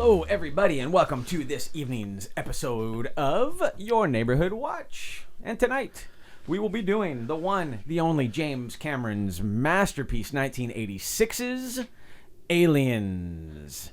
Hello, everybody, and welcome to this evening's episode of Your Neighborhood Watch. And tonight, we will be doing the one, the only James Cameron's masterpiece, 1986's Aliens.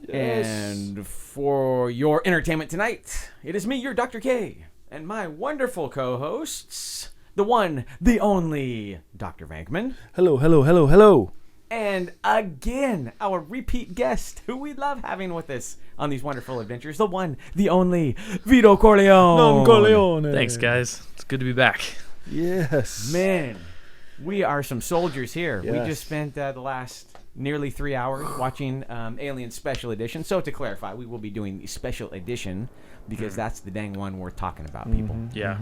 Yes. And for your entertainment tonight, it is me, your Dr. K, and my wonderful co-hosts, the one, the only Dr. Vankman. Hello. And again, our repeat guest, who we love having with us on these wonderful adventures, the one, the only, Vito Corleone. Don Corleone. Thanks, guys. It's good to be back. Yes. Man, we are some soldiers here. Yes. We just spent the last nearly 3 hours watching Alien Special Edition. So to clarify, we will be doing the Special Edition because that's the dang one we're talking about, people. Yeah.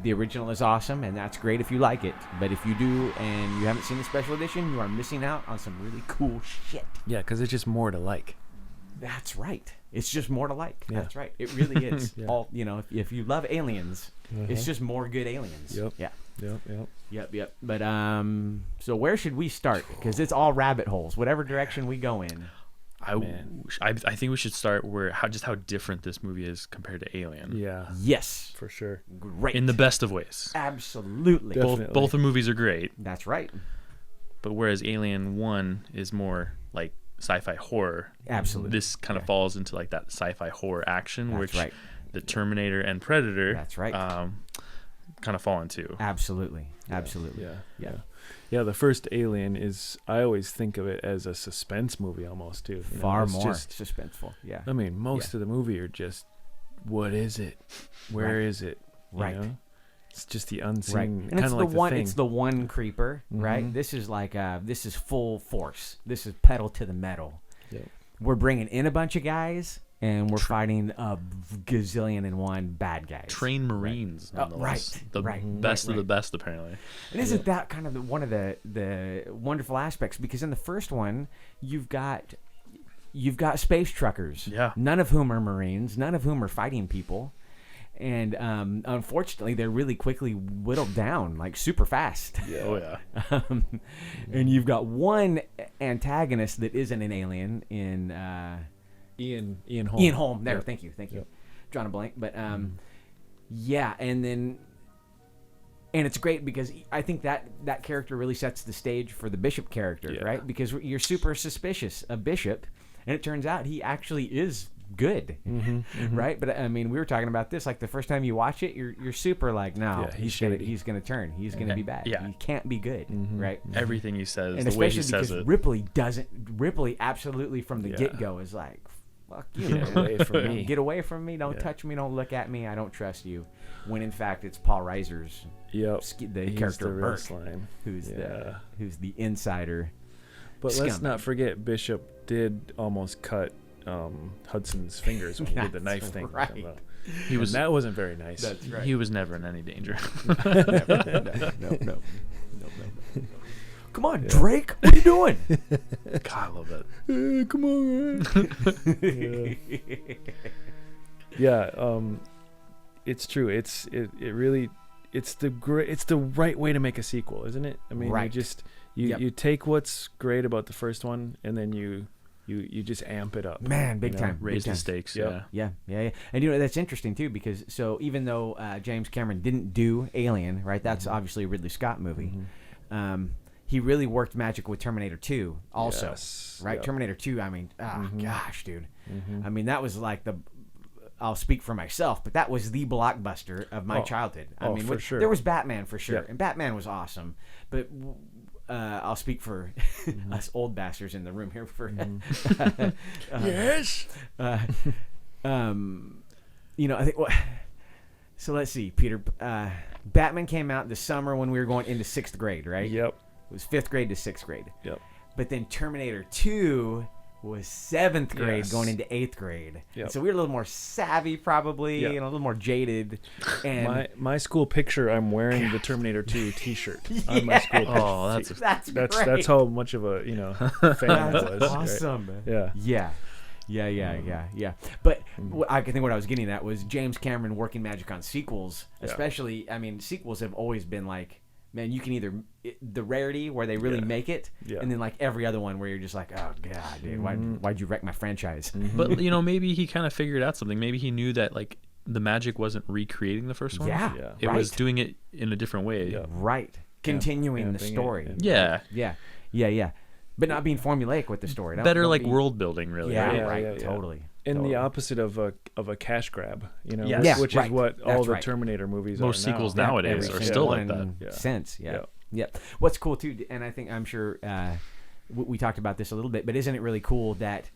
The original is awesome, and that's great if you like it. But if you do and you haven't seen the Special Edition, you are missing out on some really cool shit. Yeah, because it's just more to like. That's right. It's just more to like. Yeah. That's right. It really is. Yeah. All if you love aliens, it's just more good aliens. Yep. Yeah. Yep. Yep. But so where should we start? Because it's all rabbit holes. Whatever direction we go in. I think we should start how different this movie is compared to Alien. Yeah. Yes. For sure. Great. In the best of ways. Absolutely. Definitely. Both the movies are great, That's right. but whereas Alien 1 is more like sci-fi horror, Absolutely. this kind of falls into like that sci-fi horror action, That's which right. the Terminator and Predator That's right. kind of fall into. Absolutely. Absolutely. Yeah. Yeah, the first Alien is, I always think of it as a suspense movie almost, too. You know, Far it's more just- suspenseful. Yeah. I mean, most of the movie are just, what is it? Where is Right. it? You Right. know? It's just the Right. unseen, And kind it's of the like one. the thing. It's the one creeper. Right. Mhm. This is like this is full force. This is pedal to the metal. Yep. We're bringing in a bunch of guys, and we're fighting a gazillion and one bad guys. Trained Marines, nonetheless. right, The right, best right, of the best, apparently. And isn't that kind of one of the wonderful aspects? Because in the first one, you've got space truckers. Yeah. None of whom are Marines. None of whom are fighting people. And unfortunately, they're really quickly whittled down, like super fast. Oh, yeah. And you've got one antagonist that isn't an alien in Ian Holm. Ian Holm. There, Yep. thank you. Yep. Drawing a blank, but yeah, and it's great because I think that character really sets the stage for the Bishop character, Yeah. right? Because you're super suspicious of Bishop, and it turns out he actually is good, right? But I mean, we were talking about this like the first time you watch it, you're super like, no, Yeah, he's he's gonna turn, he's gonna be bad, Yeah. he can't be good, right? Everything he says, And the way he especially says because it. Ripley absolutely from the Yeah. get-go is like, fuck you, Get man. away from me. Get away from me, don't Yeah. touch me, don't look at me, I don't trust you. When in fact it's Paul Reiser's Yep. the He's character the real Burke, slime. who's Yeah. the insider. But let's Scum. not forget Bishop did almost cut Hudson's fingers when he did the That's knife thing. right. He was And that wasn't very nice. He was never in any danger. No. Come on, Drake, what are you doing? God, I love that. Come on. Yeah. It's true. It really it's the right way to make a sequel, isn't it? I mean, Right. Yep. you take what's great about the first one and then you just amp it up. Man, big You know? time. Raise big the time. stakes. Yep. Yeah. Yeah. And you know that's interesting too because so even though James Cameron didn't do Alien, right? That's obviously a Ridley Scott movie. He really worked magic with Terminator 2 also, Yes. right? Yep. Terminator 2, I mean, gosh, dude. I mean, that was like I'll speak for myself, but that was the blockbuster of my childhood. I mean, for sure. there was Batman for sure, Yeah. and Batman was awesome, but I'll speak for us old bastards in the room here for Yes. you know, I think. So let's see, Peter. Batman came out this summer when we were going into 6th grade, right? Yep. It was 5th grade to 6th grade. Yep. But then Terminator 2 was 7th grade Yes. going into 8th grade. Yep. So we were a little more savvy probably, Yep. and a little more jaded. And My school picture, I'm wearing the Terminator 2 T-shirt on my school picture. Oh, that's great. That's how much of a fan I was. That's right? awesome. Yeah. Yeah. But I think what I was getting at was James Cameron working magic on sequels, Yeah. especially. I mean, sequels have always been like man, you can either the rarity where they really make it, Yeah. and then like every other one where you're just like, oh god, dude, why'd you wreck my franchise? But maybe he kind of figured out something. Maybe he knew that like the magic wasn't recreating the first one. Yeah, Yeah. It was doing it in a different way. Yeah. right, continuing the bring it story. in. Yeah, but not being formulaic with the story. Better Don't like be- world building, really. Yeah, right? Yeah, right, yeah, yeah. totally. And totally. the opposite of a cash grab, Yes. Yeah, which right. is what all That's the right. Terminator movies Most are now. sequels nowadays Every are single still like one that. Yeah. Since, Yeah. yeah. What's cool too, and I think I'm sure we talked about this a little bit, but isn't it really cool that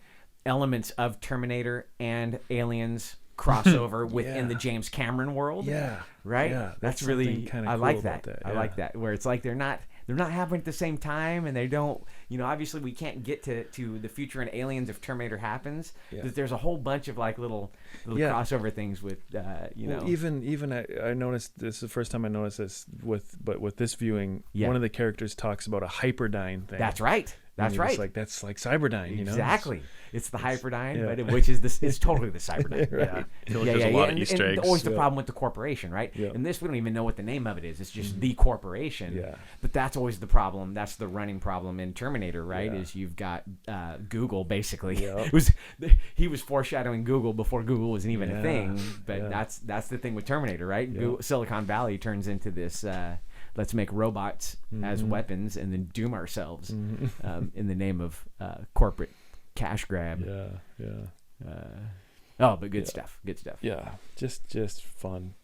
elements of Terminator and Aliens crossover within the James Cameron world? Yeah. Right. Yeah, That's that's really something kinda I cool like about that. that, I yeah. like that where it's like they're not happening at the same time, and they don't. Obviously we can't get to the future in Aliens if Terminator happens. Yeah. That there's a whole bunch of like little Yeah. crossover things with Well, even I noticed this is the first time I noticed this with this viewing. Yeah. One of the characters talks about a hyperdyne thing. That's right. And That's you're just right. like that's like Cyberdyne, you know? Exactly. It's the hyperdyne, yeah. but which is this is totally the cyberdyne. Right. I feel like there's a lot of Easter And eggs. always the Yeah. problem with the corporation, right? Yeah. And this we don't even know what the name of it is. It's just the corporation. Yeah. But that's always the problem. That's the running problem in Terminator, right? Yeah. Is you've got Google basically. Yeah. He was foreshadowing Google before Google was even a Yeah. thing. But Yeah. that's the thing with Terminator, right? Yeah. Silicon Valley turns into this. Let's make robots as weapons and then doom ourselves in the name of corporate cash grab. Yeah. But good stuff. Good stuff. Yeah. Just fun.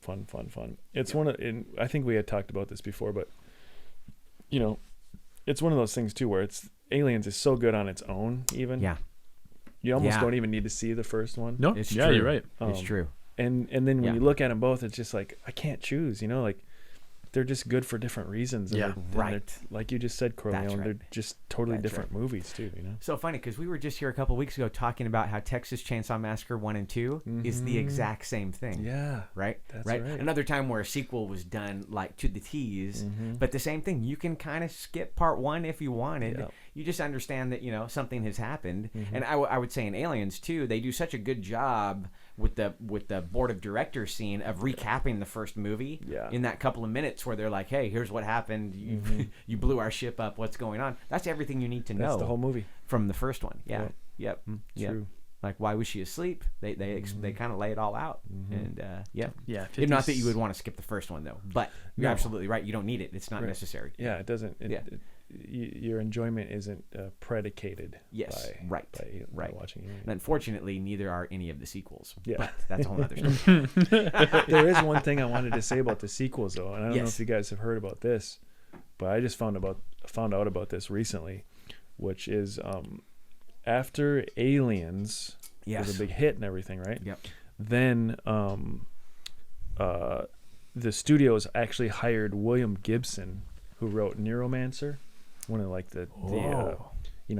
It's one of and I think we had talked about this before, but it's one of those things too where it's Aliens is so good on its own even. Yeah. You almost Yeah. don't even need to see the first one. No, It's yeah, true. you're right. It's true. And then when Yeah. you look at them both, it's just like I can't choose. Like they're just good for different reasons. And Yeah. they're- Right. Like you just said, Corleone, That's right. they're just totally That's different movies too. So funny because we were just here a couple weeks ago talking about how Texas Chainsaw Massacre 1 and 2 is the exact same thing. Yeah. Right? That's right. right. Another time where a sequel was done like to the T's, Mm-hmm. but the same thing. You can kind of skip part 1 if you wanted. Yep. You just understand that something has happened. Mm-hmm. And I would say in Aliens too, they do such a good job with the board of directors scene of recapping the first movie Yeah. in that couple of minutes where they're like, hey, here's what happened. You blew our ship up. What's going on? That's everything you need to know That's the whole movie. from the first one. Yeah. Yep. Yep. Yep. True. Like, why was she asleep? They kind of lay it all out. And yeah. Yeah, Not that you would want to skip the first one though, but you're No. absolutely right. You don't need it. It's not Right. necessary. Yeah, it doesn't. Yeah. Your enjoyment isn't predicated. Yes, by, right, by right. watching it. And unfortunately, neither are any of the sequels. Yeah. But that's a whole other story. There is one thing I wanted to say about the sequels though, and I don't know Yes. if you guys have heard about this, but I just found out about this recently, which is after Aliens Yes. was a big hit and everything, right? Yep. Then the studios actually hired William Gibson, who wrote Neuromancer, one of like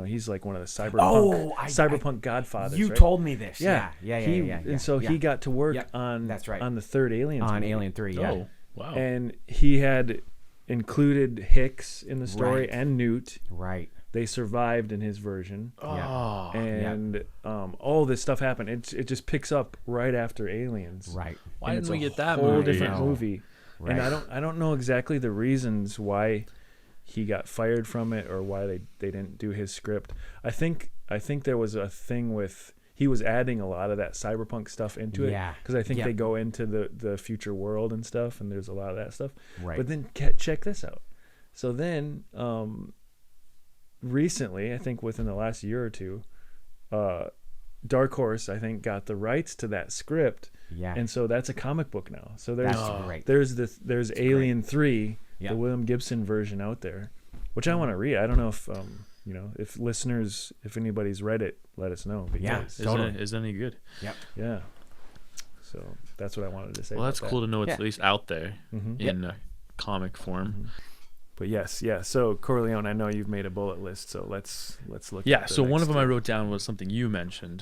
he's like one of the cyberpunk godfathers. You right? told me this. Yeah. Yeah. And so he got to work Yep, on that's right. on the third Aliens on movie. Alien 3. Yeah. Oh, wow. And he had included Hicks in the story Right. and Newt. Right. They survived in his version. Oh, And all this stuff happened. It just picks up right after Aliens. Right. why And didn't we it's a get that whole movie? different No. movie. Right. And I don't know exactly the reasons why he got fired from it or why they didn't do his script. I think there was a thing with he was adding a lot of that cyberpunk stuff into it. Yeah. Because I think Yep. they go into the future world and stuff, and there's a lot of that stuff. Right. But then check this out. So then recently, I think within the last year or two, Dark Horse, I think, got the rights to that script. Yeah. And so that's a comic book now. So there's That's great. there's Alien 3, Yeah. the William Gibson version out there, which I want to read. I don't know if if listeners, if anybody's read it, let us know. Yeah. Because, Is it any good? Yep. yeah. So that's what I wanted to say. Well, that's about cool to know it's Yeah. at least out there Mhm. in comic form. But yes, yeah. So Corleone, I know you've made a bullet list, so let's look. Yeah, at the so one next of them I two. wrote down was something you mentioned,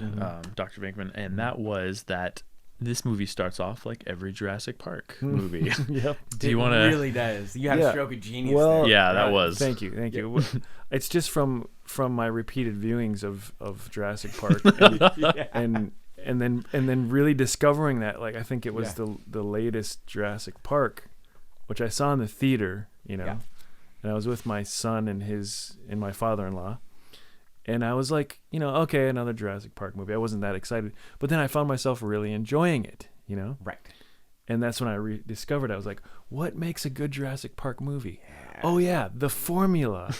Dr. Venkman, and that was that this movie starts off like every Jurassic Park movie. Yep. Do you It want to? really does. You had a Yeah. stroke of genius. Well, there. Yeah, that was. Thank you. Well, it's just from my repeated viewings of Jurassic Park, and then really discovering that, like, I think it was the latest Jurassic Park which I saw in the theater, you know, Yeah. and I was with my son and my father-in-law, and I was like, you know, okay, another Jurassic Park movie. I wasn't that excited, but then I found myself really enjoying it, you know, Right. and that's when I rediscovered. I was like, what makes a good Jurassic Park movie? Oh yeah, the formula,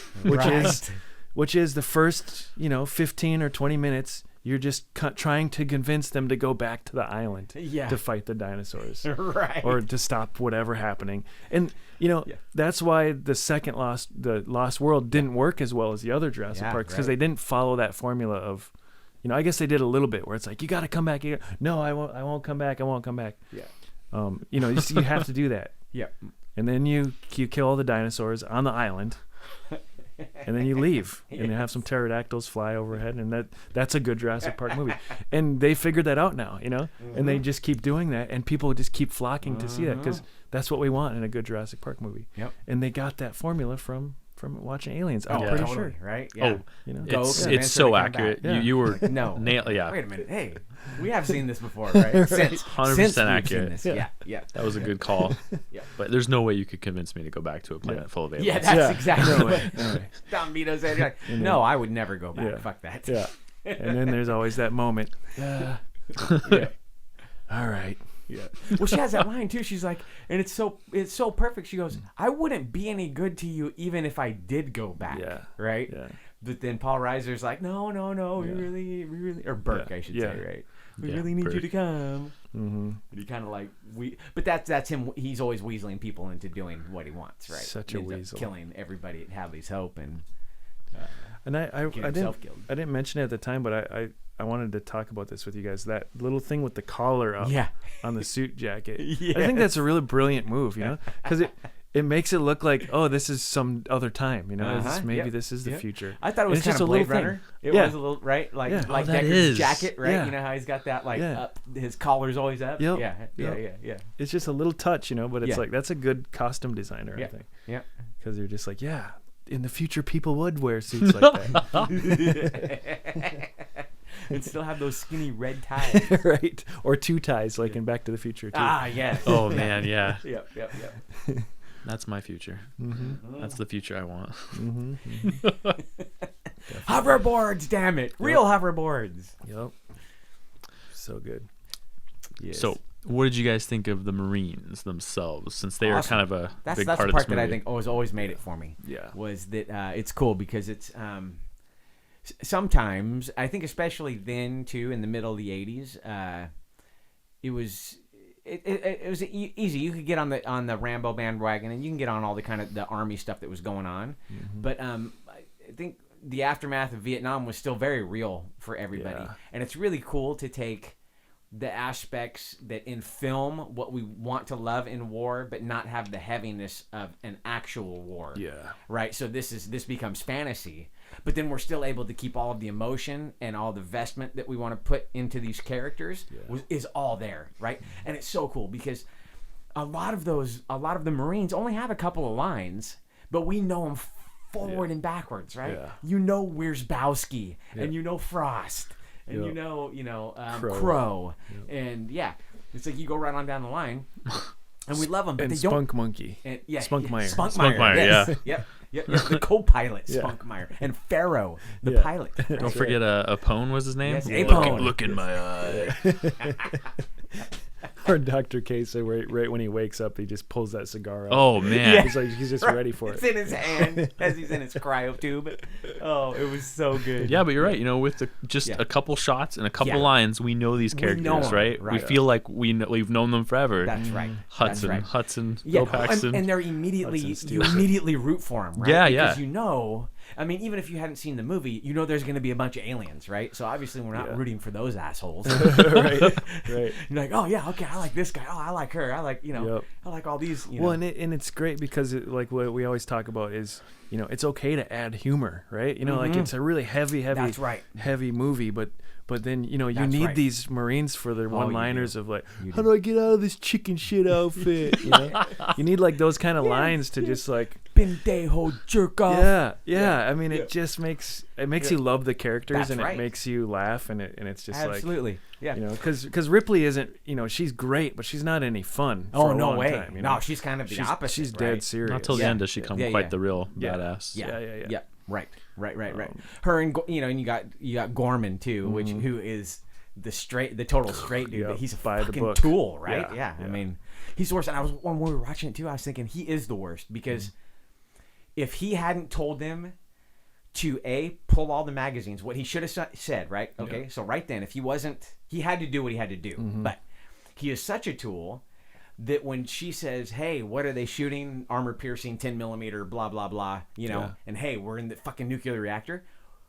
which is the first, you know, 15 or 20 minutes. You're just trying to convince them to go back to the island Yeah. to fight the dinosaurs. Right. Or to stop whatever happening. And, you know, that's why the second the Lost World didn't work as well as the other Jurassic Parks, because they didn't follow that formula of, you know, I guess they did a little bit where it's like, you got to come back. No, I won't come back. I won't come back. Yeah. You know, you have to do that. Yeah. And then you kill all the dinosaurs on the island. And then you leave and you have some pterodactyls fly overhead, and that's a good Jurassic Park movie. And they figured that out now, you know, and they just keep doing that, and people just keep flocking to see that because that's what we want in a good Jurassic Park movie. Yep. And they got that formula from watching Aliens. I'm Oh, pretty totally, sure. right? Yeah. Oh, You know, it's so accurate. back. Yeah. You were No. yeah. Wait a minute. Hey, we have seen this before, right? Since 100% we've seen accurate. this. Yeah. That was a good call. Yeah. But there's no way you could convince me to go back to a planet full of aliens. Yeah, that's Yeah. exactly No what way. No way. Tom Vito said. Like, no, I would never go back. Yeah. Fuck that. Yeah. And then there's always that moment. Yeah. All right. Yeah. Well, she has that line too. She's like, and it's so perfect. She goes, "I wouldn't be any good to you even if I did go back." Yeah. Right. Yeah. But then Paul Reiser's like, "No, we really, or Burke, Yeah. I should Yeah. say, right? We Yeah, really need you Burke. to come." Mm-hmm. And he kind of like but that's him. He's always weaseling people into doing what he wants, right? Such He a ends up weasel. killing everybody at Hadley's Hope and And I getting didn't himself killed. I didn't mention it at the time, but I wanted to talk about this with you guys. That little thing with the collar up Yeah. on the suit jacket. I Yes. think that's a really brilliant move, you know, because it makes it look like, oh, this is some other time, you know. Maybe Yep. this is the Yep. future. I thought it And was it's kind just of a little Blade Runner. thing. It Yeah. was a little right, like Yeah. like Oh, that Deckard's is. jacket, right? Yeah. You know how he's got that like Yeah. up, his collar's always up. Yep. Yeah. Yep. It's just a little touch, you know, but it's Yeah. like that's a good costume designer, I Yeah. think, Yeah. because you're just like, yeah, in the future people would wear suits like that, And still have those skinny red ties. right? Or two ties, like in Back to the Future too. Yes. Oh man, yeah. Yep. That's my future. Mm-hmm. That's the future I want. Mm-hmm. Hoverboards, damn it! Real hoverboards. Yep. So good. Yes. So, what did you guys think of the Marines themselves, since they are Awesome. kind of a that's big the part part of this that I movie? think always made it for me. Yeah. Was that it's cool because it's sometimes I think especially then too in the middle of the 80s it was easy. You could get on the Rambo bandwagon and you can get on all the kind of the army stuff that was going on, but I think the aftermath of Vietnam was still very real for everybody, Yeah. and it's really cool to take the aspects that in film what we want to love in war but not have the heaviness of an actual war. Yeah. Right, so this becomes fantasy, but then we're still able to keep all of the emotion and all the vestment that we want to put into these characters is all there, right? And it's so cool because a lot of the Marines only have a couple of lines, but we know them forward and backwards, right? Yeah. You know Wierzbowski and you know Frost and Yep. you know Crow. and it's like you go right on down the line, and we love them, but And they Spunk don't. Monkey. And, Spunkmeyer. Spunkmeyer, yes. yeah. Yep. The co-pilot, Yeah. Spunkmeyer, and Pharaoh, the Yeah. pilot. Don't forget Apone was his name. Yes, Look- Apone. Look in my eye. Or Dr. Case, right when he wakes up, he just pulls that cigar out. Oh man. He's like, he's just ready for It's it. in his hand as he's in his cryo tube. Oh, it was so good. Yeah, but you're right. You know, with just Yeah. a couple shots and a couple Yeah. lines, we know these We characters, know 'em, right? We right. feel like we've known them forever. That's right. Hudson, That's right. Hudson, Yeah, Bill Paxton. and they're immediately Hudson you Stewart. immediately root for him, right? Yeah, because yeah. you know. I mean, even if you hadn't seen the movie, you know there's going to be a bunch of aliens, right? So obviously we're not Yeah. rooting for those assholes. Right. Right. You're like, oh yeah, okay, I like this guy. Oh, I like her. I like Yep. I like all these. Well, and it's great because like what we always talk about is, it's okay to add humor, right? Like it's a really heavy That's right. heavy movie, but But then you That's need right. these Marines for their you one-liners do. of like, You how do. do I get out of this chicken shit outfit? You need like those kind of lines to just like, Pendejo jerk off. yeah. I mean, it just makes you love the characters, That's and right. it makes you laugh, and it's just Absolutely. Yeah. like, because Ripley isn't, she's great, but she's not any fun. Oh, for a no long way. time, No, she's kind of the opposite. She's right? dead serious. Not till the Yeah. end does she become Yeah, quite yeah. the real Yeah. badass. Yeah. Right. Her and and you got Gorman too, which Mm-hmm. who is the total straight dude. Yep, But he's a by the fucking book. tool, right? Yeah, I yeah. mean, he's the worst. And when we were watching it too, I was thinking he is the worst because if he hadn't told them to pull all the magazines, what he should have said, right? Okay, Yeah. so right then, if he had to do what he had to do, but he is such a tool that when she says, "Hey, what are they shooting? Armor piercing, 10 millimeter, blah blah blah," Yeah. and hey, we're in the fucking nuclear reactor.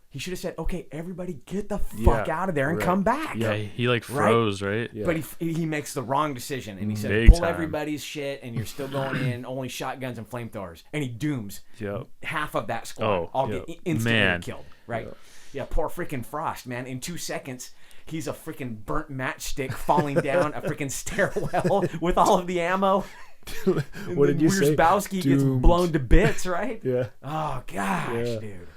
He should have said, "Okay, everybody, get the fuck Yeah, out of there and right. come back." Yeah, he like froze, right? Yeah. But he makes the wrong decision, and he said, Big "Pull time. everybody's shit, and you're still going in. Only shotguns and flamethrowers." And he dooms Yep. half of that squad. Oh, all yep. get instantly Man. killed. Right? Yeah. Poor freaking Frost, man. In 2 seconds, he's a freaking burnt matchstick falling down a freaking stairwell with all of the ammo. What did you say? Wierzbowski gets Doomed. blown to bits, right? Yeah. Oh gosh, Yeah. dude.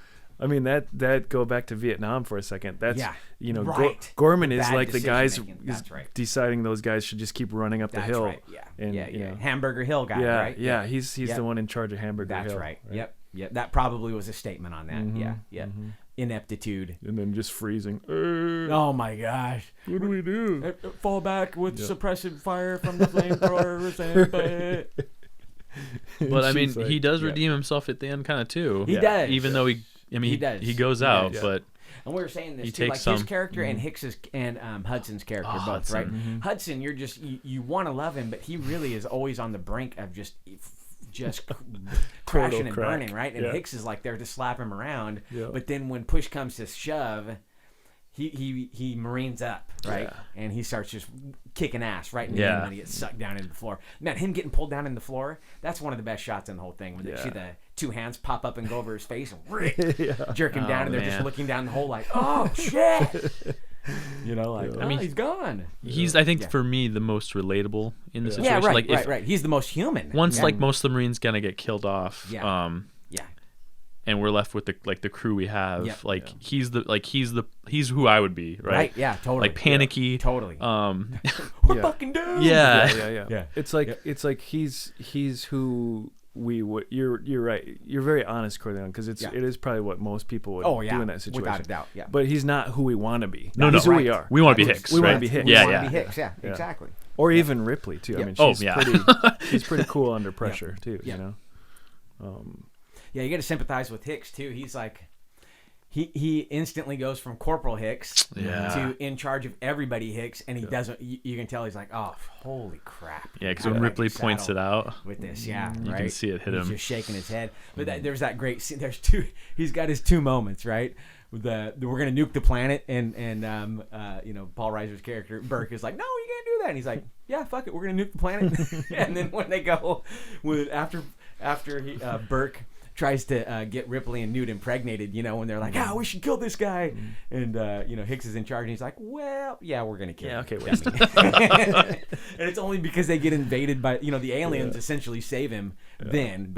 I mean, that go back to Vietnam for a second. That's Yeah, right. Gorman is Bad like the guys decision-making. is That's right. deciding those guys should just keep running up the That's hill. right. Yeah. And, yeah. Hamburger Hill guy, yeah, right? yeah. He's Yep. the one in charge of Hamburger That's Hill. right. Yep. That probably was a statement on that. Mm-hmm. Yeah. Ineptitude. And then just freezing. Oh my gosh. What do we do? Fall back with Yeah. suppressive fire from the flamethrowers. But I mean, She's like, he does yeah. redeem himself at the end, kind of too. He Yeah. does. Even though he does. he goes He out, does. but And we were saying this He too, like takes his some- character and Hicks's and Hudson's character both, Hudson. right? Hudson, you're just you want to love him, but he really is always on the brink of just crashing and crack. burning, right? And Yeah. Hicks is like there to slap him around, Yeah. but then when push comes to shove, he marines up, right? Yeah. And he starts just kicking ass right in the Yeah. end when he gets sucked down into the floor. Man, him getting pulled down in the floor, that's one of the best shots in the whole thing. When you Yeah. see the two hands pop up and go over his face and Yeah. jerk him down, Oh, and they're just man. looking down the hole like, oh shit. You know, like, Yeah. oh, I mean, he's gone. he's I think Yeah. for me the most relatable in the Yeah. situation. Yeah, right, like if right. He's the most human. once yeah. like most of the Marines gonna get killed off, Yeah. yeah, yeah, and we're left with the crew we have. Yeah. Like he's who I would be, right? yeah, totally, Like panicky. totally. Yeah. Yeah. Fucking dude. Yeah. Yeah. It's like he's who we would. You're right. You're very honest, Corleone, because it is probably what most people would Oh yeah, do in that situation. without a doubt. Yeah, But he's not who we want to be. No, he's no. who we Right. are. We want to be Hicks. We right? want to be Hicks. We Yeah, wanna yeah. be Hicks. Yeah, Yeah. exactly. Or even Ripley too. Yeah. I mean, Oh, she's yeah. she's pretty cool under pressure too. Yeah. You know. Yeah, you got to sympathize with Hicks too. He's like, he instantly goes from Corporal Hicks Yeah. to in charge of everybody Hicks, and he doesn't. You can tell he's like, oh, holy crap. Yeah, because How when did I Ripley get points it saddled out, with this, yeah, you right. can see it hit He's him. just shaking his head. But there's that great scene. There's two. He's got his two moments, right? With the we're gonna nuke the planet, and Paul Reiser's character Burke is like, no, you can't do that. And he's like, yeah, fuck it, we're gonna nuke the planet. And then when they go with after Burke tries to get Ripley and Newt impregnated, when they're like, we should kill this guy, and Hicks is in charge, and he's like, well, yeah, we're gonna kill him. Okay. Wait. And it's only because they get invaded by the aliens essentially save him then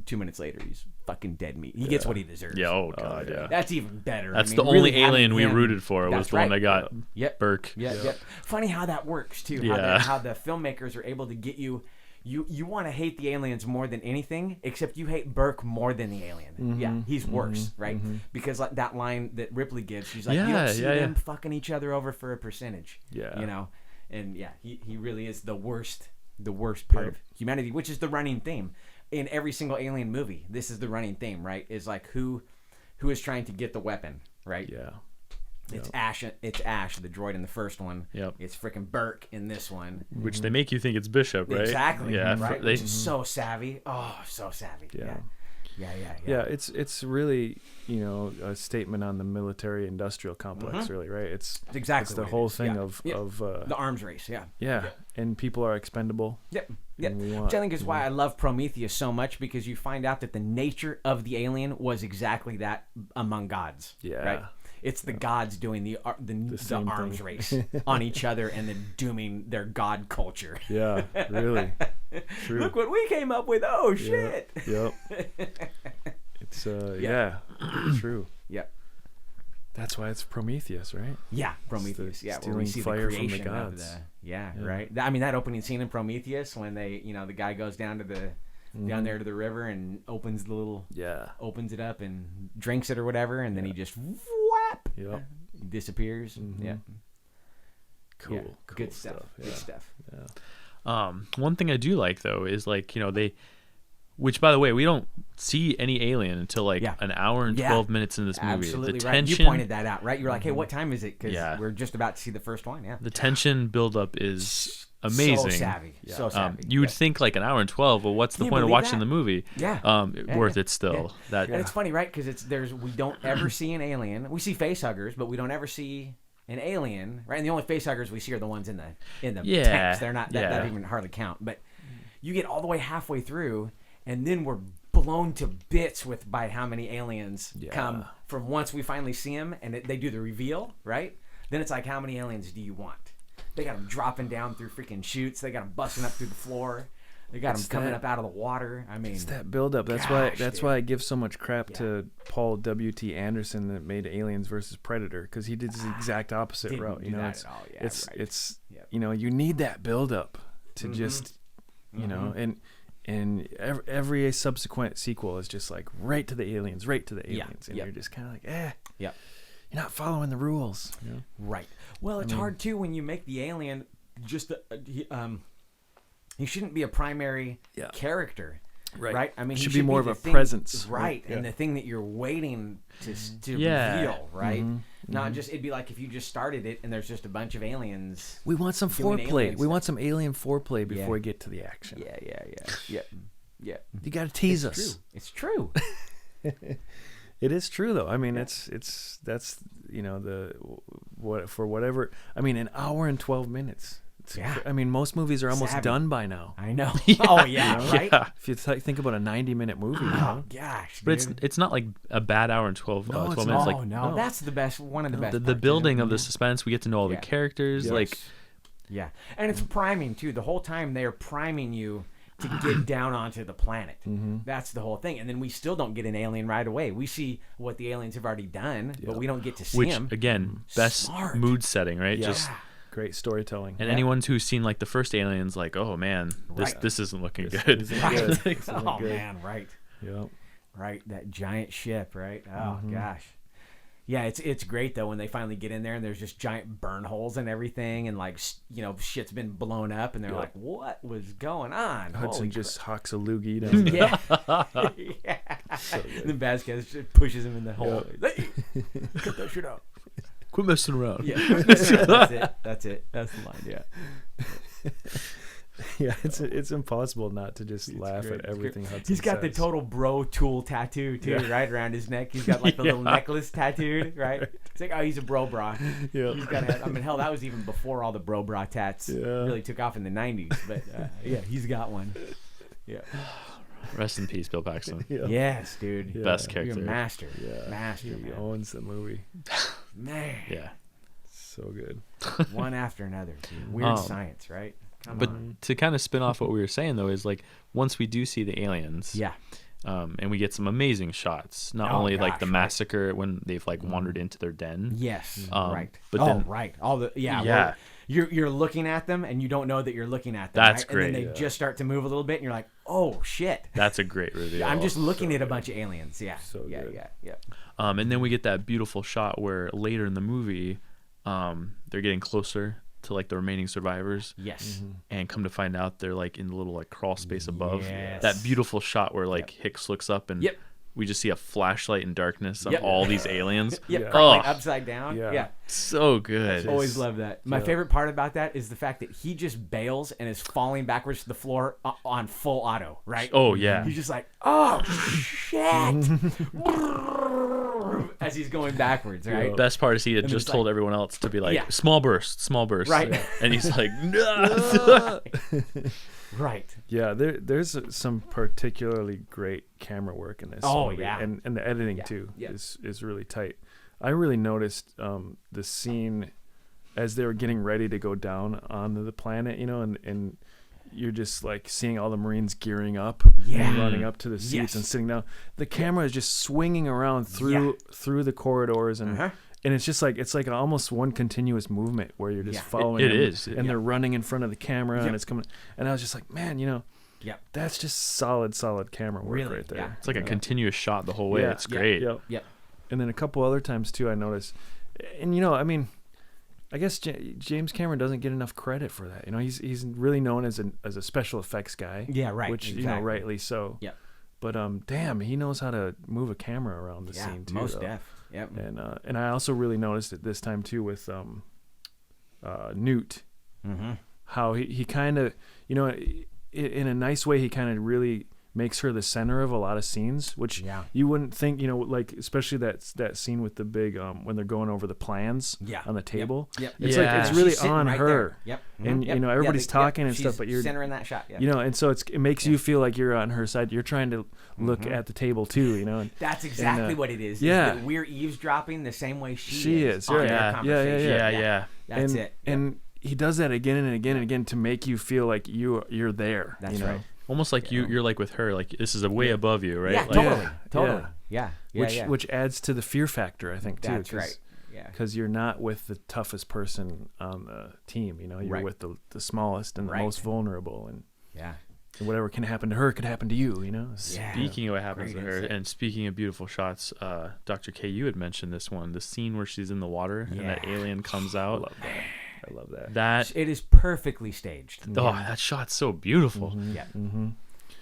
2 minutes later he's fucking dead meat. He gets what he deserves. Yeah. Oh god. Yeah. That's even better. That's I mean, the only really having alien we him- rooted for was That's the one right. that got Yep. Burke. Yeah. Funny how that works too. Yeah. How the filmmakers are able to get you. You want to hate the aliens more than anything, except you hate Burke more than the alien. Yeah, he's worse, right? Because like that line that Ripley gives, she's like, you don't see them fucking each other over for a percentage. Yeah. And yeah, he really is the worst part of humanity, which is the running theme in every single alien movie. This is the running theme, right? Is like who is trying to get the weapon, right? Yeah. It's Ash. It's Ash, the droid in the first one. Yep. It's freaking Burke in this one. Which they make you think it's Bishop, right? Exactly. Yeah. Right. They, Which is so savvy. Oh, so savvy. Yeah. Yeah. It's really a statement on the military-industrial complex, really, right? It's exactly it's the what it whole is. thing Yeah. of Yep. of The arms race. Yeah. yeah, and people are expendable. Yep. And we want- Which I think is why I love Prometheus so much, because you find out that the nature of the alien was exactly that among gods. Yeah. Right. It's the gods doing the same arms thing. race on each other and then dooming their god culture. Yeah, really. True. Look what we came up with. Oh shit. Yep. It's true. Yep. That's why it's Prometheus, right? Yeah, Prometheus. Yeah, where stealing we see fire the from the creation of gods. yeah, Yeah. right. I mean, that opening scene in Prometheus when they, the guy goes down to the down there to the river and opens it up and drinks it or whatever, and then he just whap, Yep. disappears. Yeah, Cool. Yeah. Cool Good stuff. Good Yeah. stuff. Yeah. One thing I do like though is like which by the way we don't see any alien until like Yeah. an hour and Yeah. 12 minutes in this movie. Absolutely The right. tension, You pointed that out, right? You're like, hey, what time is it? Because Yeah. we're just about to see the first one. Yeah, the tension buildup is amazing. So savvy. So savvy. You would Yeah. think like an hour and 12. Well, what's the Can you point of believe watching that? the movie? Yeah. Worth Yeah. it still. Yeah. That And it's funny, right? Because we don't ever see an alien. We see face huggers, but we don't ever see an alien, right? And the only face huggers we see are the ones in the Yeah. tanks. They're not that Yeah. even hardly count. But you get all the way halfway through, and then we're blown to bits by how many aliens come from once we finally see them, and they do the reveal, right? Then it's like, how many aliens do you want? They got them dropping down through freaking chutes. They got them busting up through the floor. They got them coming up out of the water. I mean, It's that buildup. That's gosh, why I give so much crap to Paul W.T. Anderson that made Aliens versus Predator, because he did the exact opposite didn't route. do You know, that it's at all. Yeah, it's right. it's Yep. you need that buildup to just and every subsequent sequel is just like right to the aliens, and Yep. you're just kind of like, Yep. you're not following the rules. You know? Right. Well, it's hard too when you make the alien just he shouldn't be a primary character. Right. I mean, he Should be more of the a thing- presence. Right. Yeah. And the thing that you're waiting to Yeah. reveal, right? Not just, it'd be like if you just started it and there's just a bunch of aliens. We want some Doing foreplay. alien We stuff. want some alien foreplay before Yeah. we get to the action. Yeah. You got to tease It's us. true. It's true. It is true though. I mean, that's for whatever. I mean, an hour and 12 minutes. Yeah. I mean, most movies are almost Savvy. done by now. I know. Oh, yeah, right? Yeah. If you think about a 90-minute movie, you know? Gosh, But dude. it's not like a bad hour and 12 No, it's 12 not. minutes. Oh, Like no. no. That's the best, one of the best the parts, building isn't of it? the suspense. We get to know all Yeah. the characters. Yes. Like Yeah. And it's priming, too. The whole time they're priming you to get down onto the planet. That's the whole thing. And then we still don't get an alien right away. We see what the aliens have already done, but we don't get to see which them. again, best Smart. mood setting, right? Yeah. Just Great storytelling. and anyone who's seen like the first Aliens, like, oh man, Right. this isn't looking good. isn't Right. good. This isn't Oh, good. man, right. Yep. Right, that giant ship, right? Oh, gosh. Yeah, it's great, though, when they finally get in there and there's just giant burn holes and everything, and, like, shit's been blown up, and they're Yep. like, what was going on? Hudson Holy just hawks a loogie down. Yeah. Yeah. And then Vasquez just pushes him in the hole. Hey, cut that shit out. Quit messing around. Yeah. That's it. That's the line, yeah. Yeah, it's impossible not to just laugh great. at It's everything great. Hudson He's got the says. total bro tool tattoo, too, right, around his neck. He's got, like, the little necklace tattooed, right? It's like, oh, he's a bro bra. Yeah. He's got to have, I mean, hell, that was even before all the bro bra tats really took off in the 90s. But, yeah, he's got one. Yeah. Rest in peace, Bill Paxton. Yeah. Yes, dude. Yeah. Best You're a character. master. Yeah. Master, He man. owns the movie. Man. Yeah. So good. One after another, dude. Weird science, right? Come But on. to kind of spin off what we were saying though is like once we do see the aliens, Yeah. and we get some amazing shots. Not Oh, only like gosh, the right. massacre when they've like wandered into their den. Yes. Right. but Oh, then- right. All the Yeah. well, you're looking at them and you don't know that you're looking at them. That's right? And then great. they just start to move a little bit and you're like, oh shit. That's a great reveal. I'm just looking at a bunch of aliens. Yeah. So yeah, good. yeah. And then we get that beautiful shot where later in the movie, they're getting closer to like the remaining survivors. Yes. And come to find out they're like in the little like crawl space above. Yes. That beautiful shot where like Hicks looks up and Yep. we just see a flashlight in darkness on Yep. all these aliens. Yep. Yeah. Crawling Oh. upside down. Yeah. Yeah. So good. Always love that. My favorite part about that is the fact that he just bails and is falling backwards to the floor on full auto, right? Oh yeah. He's just like, oh, shit. As he's going backwards, right? Best part is he had And just it's told like- everyone else to be like, Yeah. small bursts. Right. And he's like, no. Right. Yeah, there's some particularly great camera work in this Oh, movie. yeah. And the editing Yeah, too yeah. is really tight. I really noticed the scene as they were getting ready to go down onto the planet, and you're just like seeing all the Marines gearing up and running up to the seats and sitting down. The camera is just swinging around through the corridors and it's just like almost one continuous movement where you're just following it them, is. and they're running in front of the camera and it's coming, and I was just like, man, that's just solid camera work Really? right there. Yeah. It's like a continuous shot the whole way. Yeah. It's great. Yep. And then a couple other times too, I noticed, and I mean, I guess James Cameron doesn't get enough credit for that. He's really known as a special effects guy. Yeah, right. Which exactly. rightly so. Yep. But damn, he knows how to move a camera around the scene too. Most though. def. Yep. And I also really noticed it this time too with Newt, how he kind of in a nice way he kind of really makes her the center of a lot of scenes, which you wouldn't think, like especially that scene with the big when they're going over the plans on the table. Yep. It's like it's really She's sitting on right her. there. Yep. And everybody's talking and She's stuff, but you're center in that shot. Yeah. and so it makes you feel like you're on her side. You're trying to look at the table too, and That's exactly what it is. Yeah. Is that we're eavesdropping the same way she She is. is, On right. their Yeah. conversation. Yeah. That's and, it. And he does that again and again and again to make you feel like you're there. That's right. Almost like you're like with her, like this is a way above you, right? Yeah, Like, totally. Yeah. Which adds to the fear factor, I think, too. That's right. Yeah. Because you're not with the toughest person on the team. You're with the smallest and the most vulnerable, and whatever can happen to her could happen to you. Speaking of what happens to her, and speaking of beautiful shots, Dr. K, you had mentioned this one, the scene where she's in the water and that alien comes out. I love that. That it is perfectly staged. that shot's so beautiful. Yeah.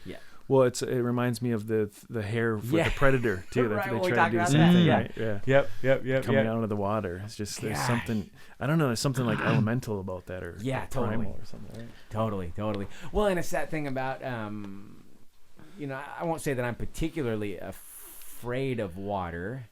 Yeah. Well, it reminds me of the hair with the predator too. Right, They we try to talked do the about same that. thing, Yeah. right? Yeah. Yep. Coming out of the water. It's just there's something, I don't know, there's something like elemental about that, or totally. primal or something, right? Totally. Well, and it's that thing about I won't say that I'm particularly afraid of water,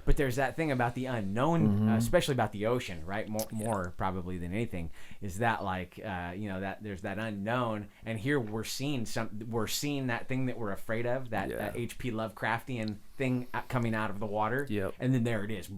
but there's that thing about the unknown, especially about the ocean, right? More probably than anything, is that like that there's that unknown, and here we're seeing that thing that we're afraid of, that H.P. Lovecraftian thing coming out of the water, and then there it is,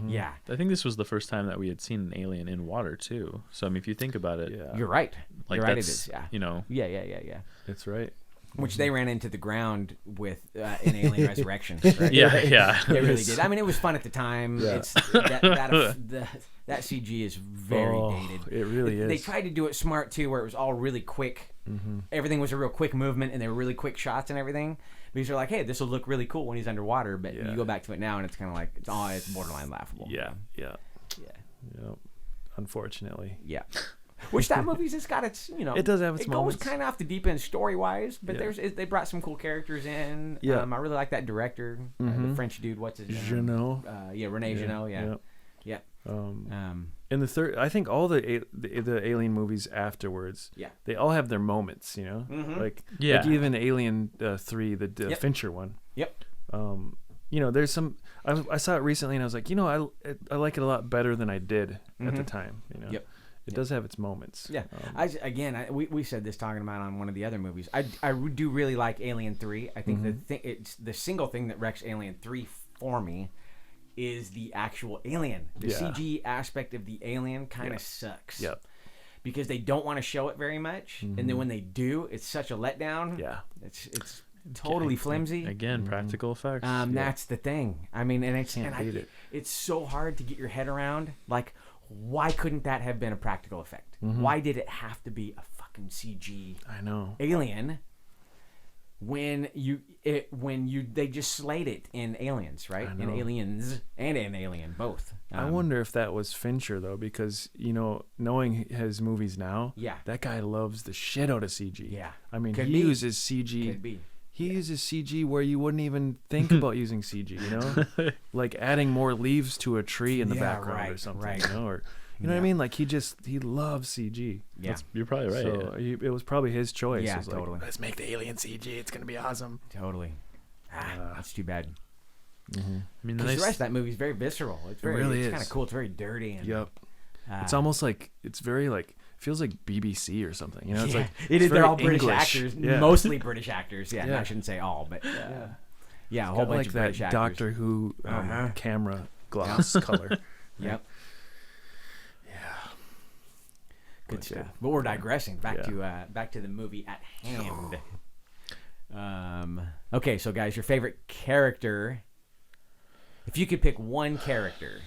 yeah. I think this was the first time that we had seen an alien in water too. So I mean, if you think about it, You're right. like You're right. It that's, is. Yeah. Yeah. That's right. Which they ran into the ground with in Alien Resurrection. Right? Yeah. They really did. I mean, it was fun at the time. Yeah. It's that CG is very dated. It really is. They tried to do it smart too, where it was all really quick. Everything was a real quick movement, and they were really quick shots and everything. Because they're like, hey, this will look really cool when he's underwater, but you go back to it now, and it's kind of like it's borderline laughable. Yeah. Unfortunately. Yeah. Which that movie's just got its, it does have its moments. It goes kind of off the deep end story wise, but they brought some cool characters in. Yeah. I really like that director, the French dude. What's his name? Jeannot. Rene Jeannot. Yeah. And the third, I think all the Alien movies afterwards, they all have their moments, like even Alien 3, the Fincher one. Yep. There's some. I saw it recently, and I was like, I like it a lot better than I did at the time. Yep. It does have its moments. Yeah. We said this talking about on one of the other movies. I do really like Alien 3. I think it's the single thing that wrecks Alien 3 for me is the actual alien. The CG aspect of the alien kind of sucks. Yep. Because they don't want to show it very much, and then when they do, it's such a letdown. Yeah. It's totally flimsy. Again, practical effects. That's the thing. I mean, and it's so hard to get your head around. Like, why couldn't that have been a practical effect? Why did it have to be a fucking CG? I know. Alien. When they just slayed it in Aliens, right? In Aliens and in Alien, both. I wonder if that was Fincher though, because knowing his movies now, that guy loves the shit out of CG. Yeah, I mean, he uses CG. Could be. He uses CG where you wouldn't even think about using CG, like adding more leaves to a tree in the background or something, or what I mean? Like he loves CG. Yeah, you're probably right. So it was probably his choice. Yeah, totally. Like, let's make the alien CG. It's gonna be awesome. Totally. That's too bad. I mean, the rest of that movie is very visceral. It's kind of cool. It's very dirty. And, it's almost like it's very like feels like BBC or something. It's like it is. They're all English. British actors, mostly British actors. Yeah, I shouldn't say all, but Yeah, a Got whole bunch like of that British actors. Doctor Who camera gloss color. Yep. Yeah. Good But, stuff. But we're digressing back Yeah. to back to the movie at hand. Okay, so guys, your favorite character. If you could pick one character,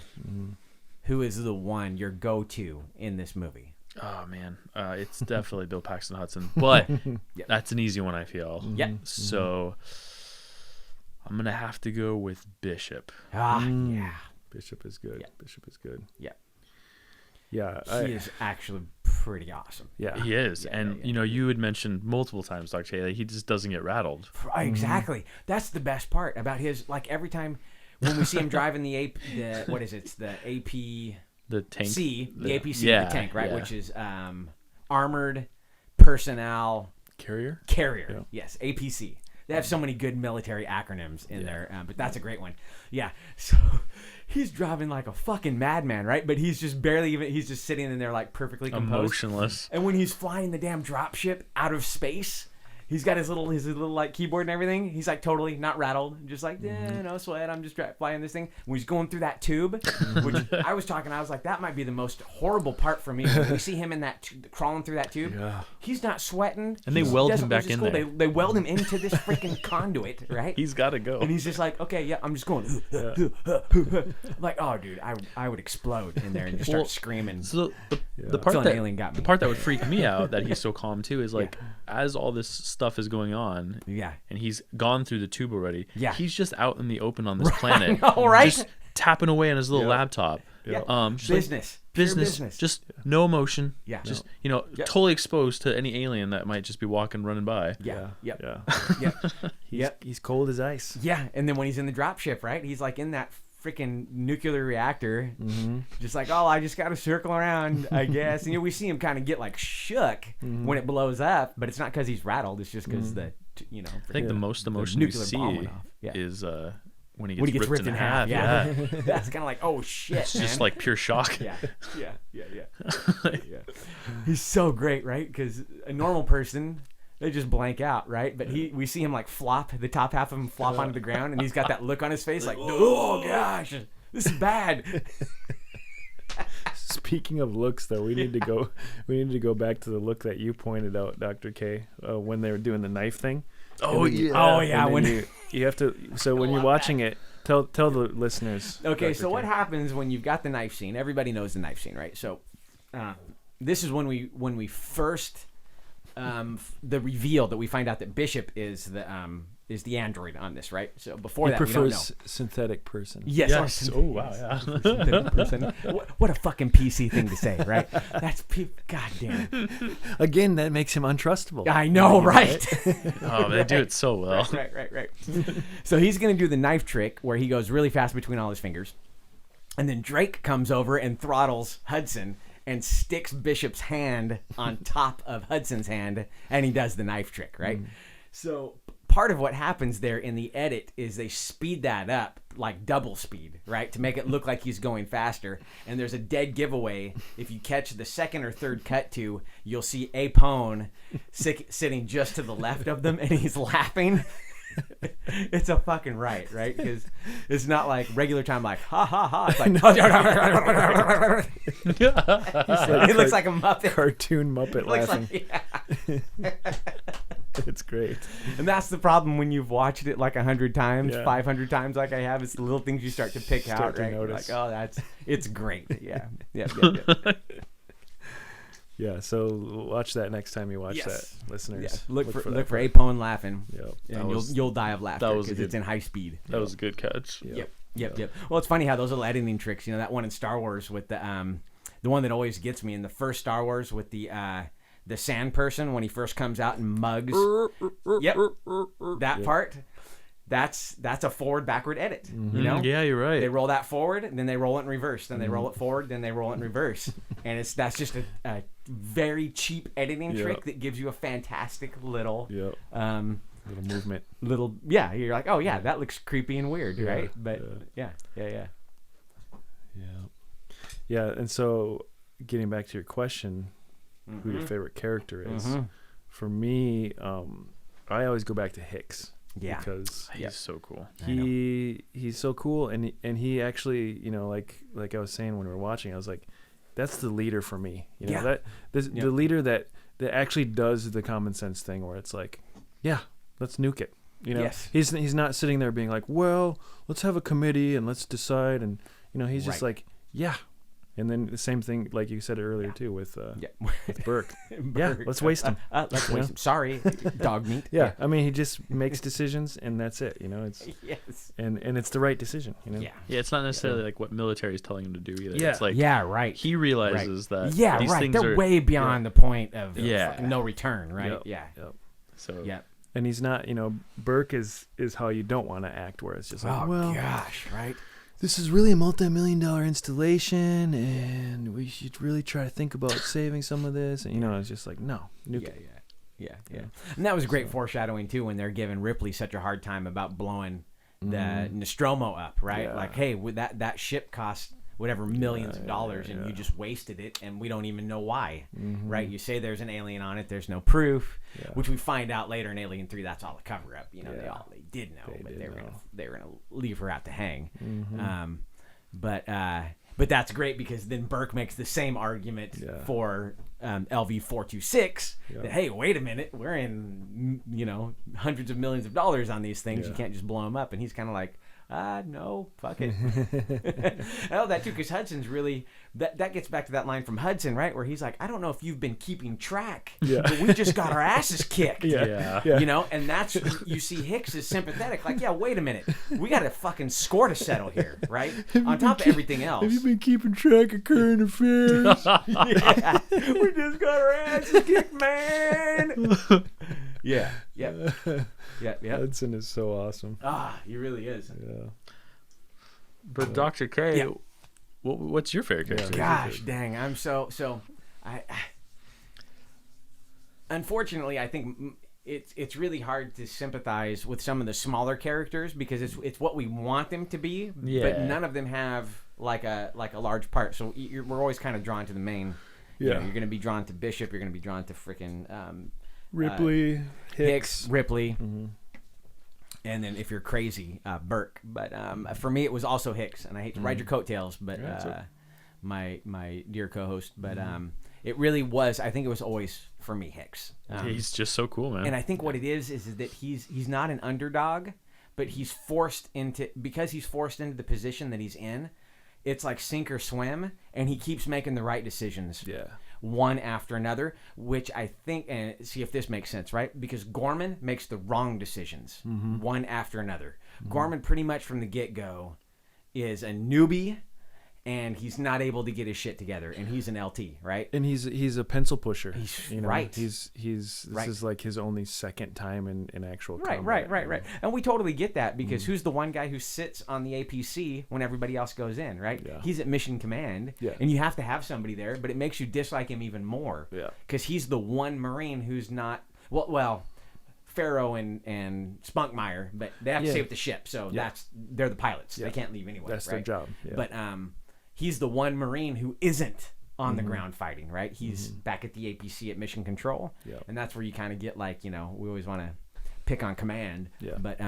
who is the one your go-to in this movie? Oh man, it's definitely Bill Paxton Hudson, but Yep. that's an easy one, I feel. Yep. So I'm gonna have to go with Bishop. Yeah. Bishop is good. Yeah. Bishop is good. Yeah. Yeah. He is actually pretty awesome. Yeah. He is, Yeah, and yeah. you know, you had mentioned multiple times, Dr. Haley, he just doesn't get rattled. Exactly. That's the best part about his. Like every time when we see him driving the what is it? It's the APC, The tank, the APC, yeah, the tank, right? yeah. Which is armored personnel Carrier. carrier. Yeah. Yes, APC. They have so many good military acronyms in there, but that's a great one. Yeah. So he's driving like a fucking madman, right? But he's just barely even. He's just sitting in there like perfectly composed. emotionless. And when he's flying the damn dropship out of space, he's got his little like keyboard and everything. He's like totally not rattled, just like no sweat. I'm just flying this thing. When he's going through that tube, which I was like, that might be the most horrible part for me. When we see him in that crawling through that tube, Yeah. he's not sweating, And they He weld him doesn't back lose his in cool. there. They weld him into this freaking conduit, right? He's got to go. And he's just like, okay, yeah, I'm just going. Like, oh, dude, I would explode in there and just start Well, screaming. So the Till part an that alien got me. the part that would freak me out that he's so calm too is like as all this stuff is going on Yeah. and he's gone through the tube already. Yeah. He's just out in the open on this planet. know, right? Just tapping away on his little laptop. Yeah. Just like Business. Pure business. Just no emotion. Yeah. Just Yep. totally exposed to any alien that might just be running by. Yeah. Yep. Yeah. Yep. He's cold as ice. Yeah, and then when he's in the dropship, right? He's like in that freaking nuclear reactor, just like, oh, I just got to circle around, I guess. And we see him kind of get like shook when it blows up, but it's not because he's rattled. It's just because I think the most emotion we nuclear bomb see went off. Yeah. is when he gets, ripped in half. Yeah. That's kind of like, oh shit, It's just man. like pure shock. Yeah. He's so great, right? Because a normal person, they just blank out, right? But we see him like flop, the top half of him flop onto the ground, and he's got that look on his face like, oh gosh, this is bad. Speaking of looks, though, we need to go back to the look that you pointed out, Dr. K, when they were doing the knife thing. Oh And then yeah. Oh yeah. and When then you have to. So when you're watching it, tell the listeners. Okay, Dr. so what K. happens when you've got the knife scene? Everybody knows the knife scene, right? So, this is when we first the reveal that we find out that Bishop is the android on this, right? So before He that, we don't know. prefers synthetic person. Yes. Yes. Oh wow. Yeah. synthetic person. What a fucking PC thing to say, right? That's God damn it. Again, that makes him untrustable. I know, right? Oh, they do it so well. Right. So he's gonna do the knife trick where he goes really fast between all his fingers, and then Drake comes over and throttles Hudson and sticks Bishop's hand on top of Hudson's hand, and he does the knife trick, right? So part of what happens there in the edit is they speed that up like double speed, right, to make it look like he's going faster. And there's a dead giveaway. If you catch the second or third cut to, you'll see Apone sitting just to the left of them, and he's laughing. It's a fucking right? Because it's not like regular time, like ha ha ha. It's like it looks like a Muppet. Cartoon Muppet It looks laughing. like, yeah. It's great. And that's the problem when you've watched it like 100 times, Yeah. 500 times, like I have. It's the little things you start to pick out, to right? notice. Like, oh, it's great. Yeah. Yep. Yeah, so watch that next time you watch Yes. that, listeners. Yeah. Look for that part. Apone laughing, Yep. and you'll die of laughter that was because a it's good- in high speed. That was a good catch. Yep. Well, it's funny how those little editing tricks. You know, that one in Star Wars with the one that always gets me in the first Star Wars with the sand person when he first comes out and mugs. Yep. That part. That's a forward backward edit. You know. Yeah, you're right. They roll that forward, and then they roll it in reverse. Then they roll it forward, then they roll it in reverse. And that's just a very cheap editing Yeah. trick that gives you a fantastic little Yep. Little movement. You're like, oh yeah, that looks creepy and weird, Yeah, right? But yeah. Yeah, and so getting back to your question, who your favorite character is, for me, I always go back to Hicks. Yeah. because He's so cool. he's so cool, and he actually, like I was saying when we were watching, I was like, that's the leader for me. Yeah. The leader that actually does the common sense thing where it's like, yeah, let's nuke it. Yes. He's not sitting there being like, well, let's have a committee and let's decide, and he's just like, yeah. And then the same thing, like you said earlier too, with Burke. Yeah, let's waste him. Let's waste him. Sorry, dog meat. Yeah, I mean, he just makes decisions, and that's it. It's Yes. and it's the right decision. Yeah. Yeah, it's not necessarily like what military is telling him to do either. Yeah. It's like Right. he realizes that Yeah, these right. things They're are way beyond the point of Yeah. no return, right? Yep. Yeah. Yep. so Yeah. And he's not, Burke is how you don't want to act, where it's just like, Oh well, gosh, right? this is really a multi-million-dollar installation, and we should really try to think about saving some of this. And it's just like, no, nuke it. Yeah. And that was great foreshadowing too when they're giving Ripley such a hard time about blowing the Nostromo up, right? Yeah. Like, hey, with that ship cost whatever millions of dollars, and you just wasted it, and we don't even know why, right? You say there's an alien on it, there's no proof, which we find out later in Alien 3 that's all a cover up. They did know, but they were gonna leave her out to hang. But that's great because then Burke makes the same argument for LV-426 that, hey, wait a minute, we're in hundreds of millions of dollars on these things. You can't just blow them up. And he's kind of like, no, fuck it. I love that too, because Hudson's really that gets back to that line from Hudson, right, where he's like, I don't know if you've been keeping track, but we just got our asses kicked. And that's, you see Hicks is sympathetic, like, yeah, wait a minute, we got a fucking score to settle here, right, on top of everything else. Have you been keeping track of current affairs? We just got our asses kicked, man. Yeah. Hudson is so awesome. He really is. Yeah. But Dr. K, what's your favorite character? Gosh dang, I'm so I unfortunately I think it's really hard to sympathize with some of the smaller characters because it's what we want them to be, but none of them have like a large part. So we're always kind of drawn to the main. You're going to be drawn to Bishop. You're going to be drawn to freaking Ripley, Hicks, Ripley. And then if you're crazy, Burke. But for me, it was also Hicks. And I hate to ride your coattails, but my dear co-host. But it really was, I think it was always, for me, Hicks. He's just so cool, man. And I think what it is that he's not an underdog, but because he's forced into the position that he's in, it's like sink or swim, and he keeps making the right decisions. Yeah. One after another, which I think, and see if this makes sense, right? Because Gorman makes the wrong decisions, one after another. Gorman pretty much from the get-go is a newbie, and he's not able to get his shit together, and he's an LT, right? And he's a pencil pusher. He's right. This is like his only second time in actual combat. Right. And we totally get that because who's the one guy who sits on the APC when everybody else goes in, right? Yeah. He's at mission command, and you have to have somebody there, but it makes you dislike him even more. Yeah. Because he's the one Marine who's not well. Farrow and Spunkmeyer, but they have to save the ship, so they're the pilots. They can't leave anyway. That's their job. Yeah. But he's the one Marine who isn't on the ground fighting, right? He's back at the APC at mission control, and that's where you kind of get like, we always want to pick on command, but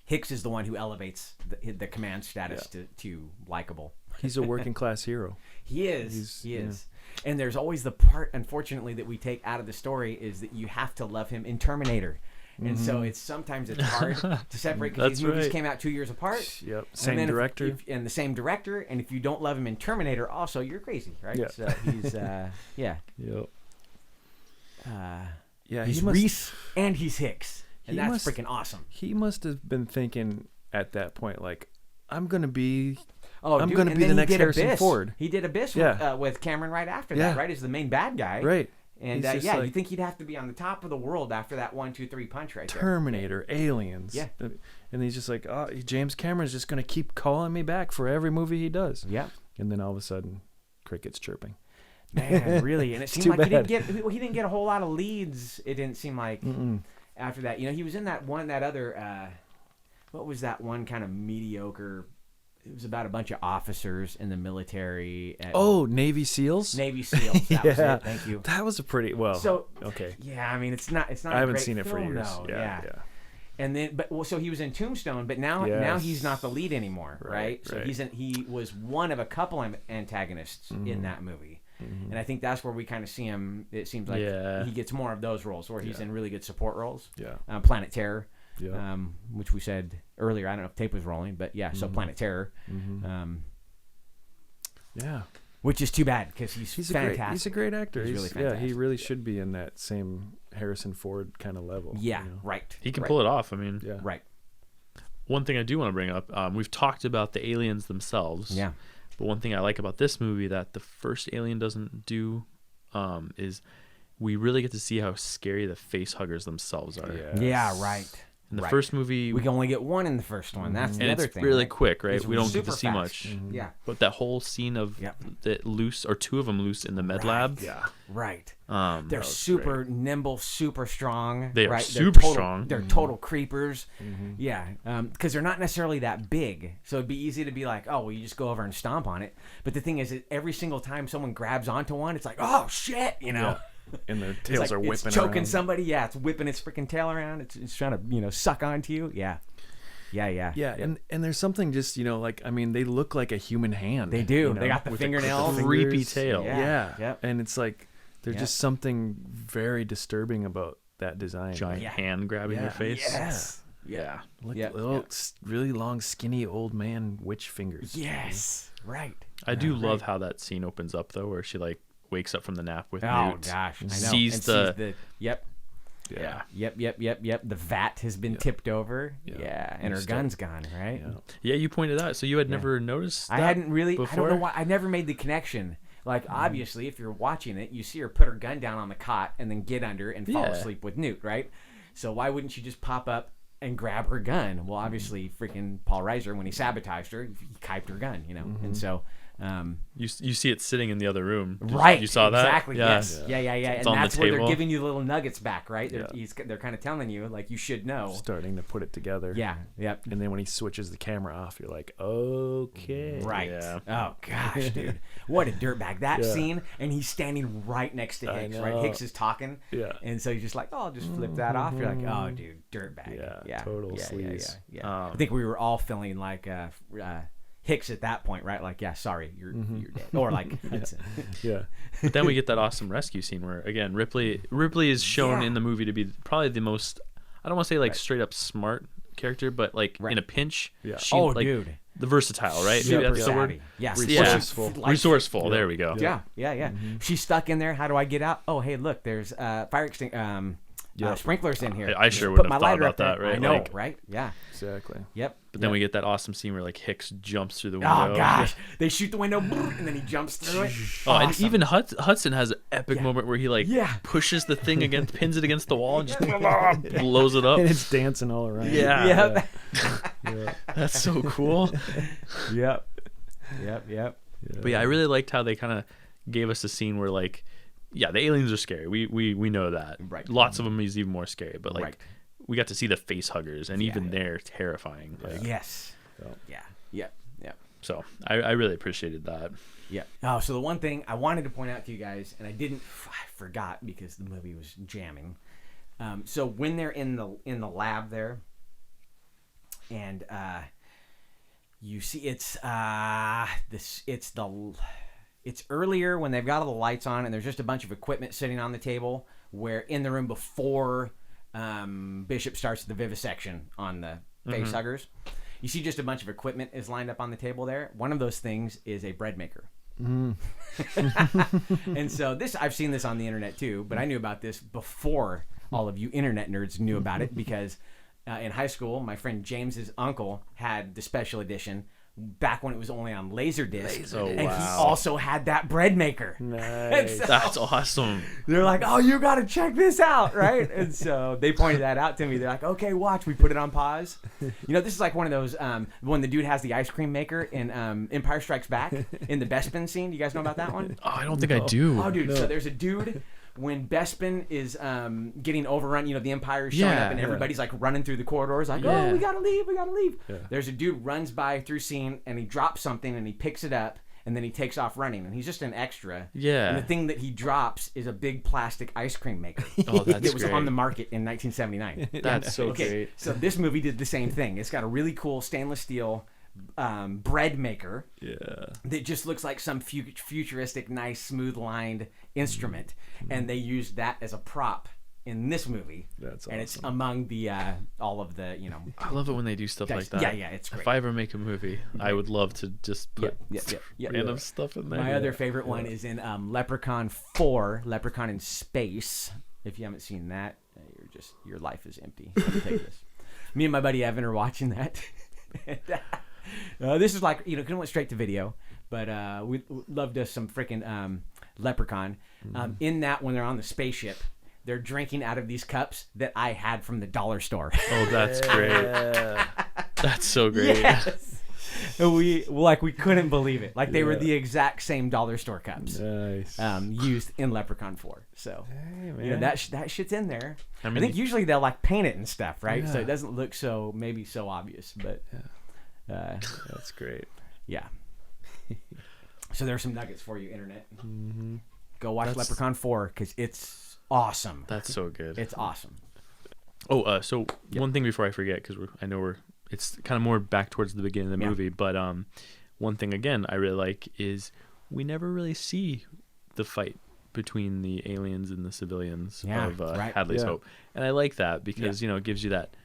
Hicks is the one who elevates the command status to likable. He's a working class hero. He is. He is. And there's always the part, unfortunately, that we take out of the story is that you have to love him in Terminator. And so sometimes it's hard to separate because these movies came out 2 years apart. Yep. Same director. And the same director. And if you don't love him in Terminator, also, you're crazy, right? Yeah. So he's, Yep. He's Reese and he's Hicks. And that's freaking awesome. He must have been thinking at that point, like, I'm going to be... I'm going to be the next Harrison Ford. He did Abyss with Cameron right after that, right? As the main bad guy. Right. And you think he'd have to be on the top of the world after that 1, 2, 3 punch right Terminator, there. Aliens. Yeah. And he's just like, James Cameron's just going to keep calling me back for every movie he does. Yeah. And then all of a sudden, crickets chirping. Man, really. And it seemed like he didn't get a whole lot of leads, it didn't seem like, after that. He was in that other, what was that one kind of mediocre... It was about a bunch of officers in the military. Navy SEALs? Navy SEALs. That was it. Thank you. That was a pretty... Well, so, okay. Yeah, I mean, it's not I haven't seen it for years. No. Yeah. And then, so he was in Tombstone, but now he's not the lead anymore, right? So right. he was one of a couple antagonists in that movie, and I think that's where we kind of see him. It seems like he gets more of those roles, where he's in really good support roles. Yeah. Planet Terror, Yeah. which we said earlier. I don't know if tape was rolling, but yeah. So Planet Terror, Yeah. which is too bad because he's fantastic. He's a great actor. He's really Yeah, fantastic. he really should be in that same Harrison Ford kind of level. Yeah, you know? right. He can right. pull it off. I mean, Yeah. Right. one thing I do want to bring up, we've talked about the aliens themselves. Yeah. But one thing I like about this movie that the first Alien doesn't do is we really get to see how scary the face huggers themselves are. Yes. Yeah. Right. In the Right. first movie, We can only get one in the first one. That's the and other it's thing. really right? quick, right? It's We don't get super to see fast. much. Yeah. But that whole scene of the loose, or two of them loose in the med lab. Yeah. Right. Um, They're super nimble, super strong. They are right? super total, strong. They're total creepers. Yeah, because they're not necessarily that big, so it'd be easy to be like, oh, well, you just go over and stomp on it. But the thing is, that every single time someone grabs onto one, it's like, oh shit, you know. And their It's tails like, are whipping it's choking around. somebody. Yeah, it's whipping its freaking tail around. It's trying to suck onto you. Yeah. Yeah, and there's something just, like, I mean, they look like a human hand. They do. They got the with fingernails. Creepy fingers. tail. Yeah. Yeah. Yep. And it's like, there's Yep. just something very disturbing about that design. giant Yeah. hand grabbing your Yeah. face. Yes. Yeah. Like Yeah. little, really long, skinny old man witch fingers. Yes. Right. I do love how that scene opens up though, where she like wakes up from the nap with Oh Newt. gosh, I know. Sees And the yep. yeah. Yep. The vat has been tipped over. Yeah. Yeah, and her gun's gone, right? Yeah. Yeah, you pointed out. So you had never noticed. I that hadn't really. before? I don't know why. I never made the connection. Like, obviously, if you're watching it, you see her put her gun down on the cot and then get under and fall Yeah. asleep with Newt, right? So why wouldn't she just pop up and grab her gun? Well, obviously, freaking Paul Reiser, when he sabotaged her, he kiped her gun, and so. You see it sitting in the other room. Right. You saw that? Exactly. Yeah. Yes. Yeah. It's And on the that's where they're table. giving you little nuggets back, right? They're, Yeah. they're kind of telling you, like, you should know. Starting to put it together. Yeah. Yep. And then when he switches the camera off, you're like, okay. Right. Yeah. Oh gosh, dude, what a dirtbag that Yeah. scene, and he's standing right next to I Hicks. Right, know. Hicks is talking. Yeah. And so he's just like, oh, I'll just flip that off. You're like, oh, dude, dirtbag. Yeah, total sleaze. Yeah. I think we were all feeling like Hicks at that point, right? Like, yeah, sorry, you're dead, or like, Hudson. Yeah. But then we get that awesome rescue scene where again Ripley is shown Yeah. in the movie to be probably the most, I don't want to say like straight up smart character, but like in a pinch, Yeah. she, Oh, like, dude. the versatile, right? Super Maybe that's the word. savvy. Yes. Resourceful. Like- Resourceful. There we go. Yeah. She's stuck in there. How do I get out? Oh, hey, look, there's fire sprinklers in here. I sure Put wouldn't my have thought lighter about up there. that, right? I know, Like- right? Yeah. Exactly. Yep. But then we get that awesome scene where like Hicks jumps through the window. Oh gosh, they shoot the window, and then he jumps through it. Oh, and Awesome. even Hudson has an epic moment where he like pushes the thing against, pins it against the wall, and just blows it up. And it's dancing all around. Yeah, Yep. that's so cool. Yep. But yeah, I really liked how they kind of gave us a scene where like, yeah, the aliens are scary. We know that. Right. Lots of them is even more scary. But like, Right. we got to see the face huggers, and even they're terrifying. Like, Yes. Yeah. Yeah. Yep. so I really appreciated that. Yeah. Oh, so the one thing I wanted to point out to you guys, and I forgot because the movie was jamming. So when they're in the lab there, and you see it's earlier when they've got all the lights on, and there's just a bunch of equipment sitting on the table. Where in the room before Bishop starts the vivisection on the face huggers. You see just a bunch of equipment is lined up on the table there. One of those things is a bread maker. And so I've seen this on the internet too, but I knew about this before all of you internet nerds knew about it because in high school, my friend James's uncle had the special edition back when it was only on Laserdisc. Oh, and he wow. also had that bread maker. Nice. So- That's awesome. they're like, oh, you got to check this out, right? And so they pointed that out to me. They're like, okay, watch. We put it on pause. This is like one of those, when the dude has the ice cream maker in Empire Strikes Back in the Bespin scene. Do you guys know about that one? Oh, I don't think I do. Oh, dude. So there's a dude when Bespin is getting overrun, the Empire is showing Yeah, up and yeah. everybody's like running through the corridors like, Yeah. oh, we got to leave. Yeah. There's a dude runs by through scene and he drops something and he picks it up and then he takes off running, and he's just an extra. Yeah. And the thing that he drops is a big plastic ice cream maker. Oh, that's that was great. on the market in 1979. That's so Okay, great. so this movie did the same thing. It's got a really cool stainless steel bread maker Yeah. that just looks like some futuristic, nice, smooth-lined instrument, and they used that as a prop in this movie. That's and it's awesome. among the all of the I love it when they do stuff like that. Yeah, it's great. If I ever make a movie, I would love to just put Yeah. random stuff in there. My other favorite one is in Leprechaun 4, Leprechaun in Space. If you haven't seen that, your life is empty. Let me tell you this. Me and my buddy Evan are watching that. This is like, could have went straight to video, but we loved us some freaking Leprechaun. In that, when they're on the spaceship, they're drinking out of these cups that I had from the dollar store. Oh, that's great. That's so great. Yes. We couldn't believe it. Like they were the exact same dollar store cups. Nice. Used in Leprechaun 4. So Hey, man. that shit's in there. I I, mean, think usually they'll like paint it and stuff, right? So Yeah. it doesn't look so obvious, but That's great. yeah. So there's some nuggets for you, internet. Mm-hmm. Go watch That's- Leprechaun 4 because it's awesome. That's so good. It's awesome. Oh, so one thing before I forget, because it's kind of more back towards the beginning of the Yeah. movie, but one thing again I really like is we never really see the fight between the aliens and the civilians Yeah, of right. Hadley's Yeah. Hope, and I like that because it gives you that,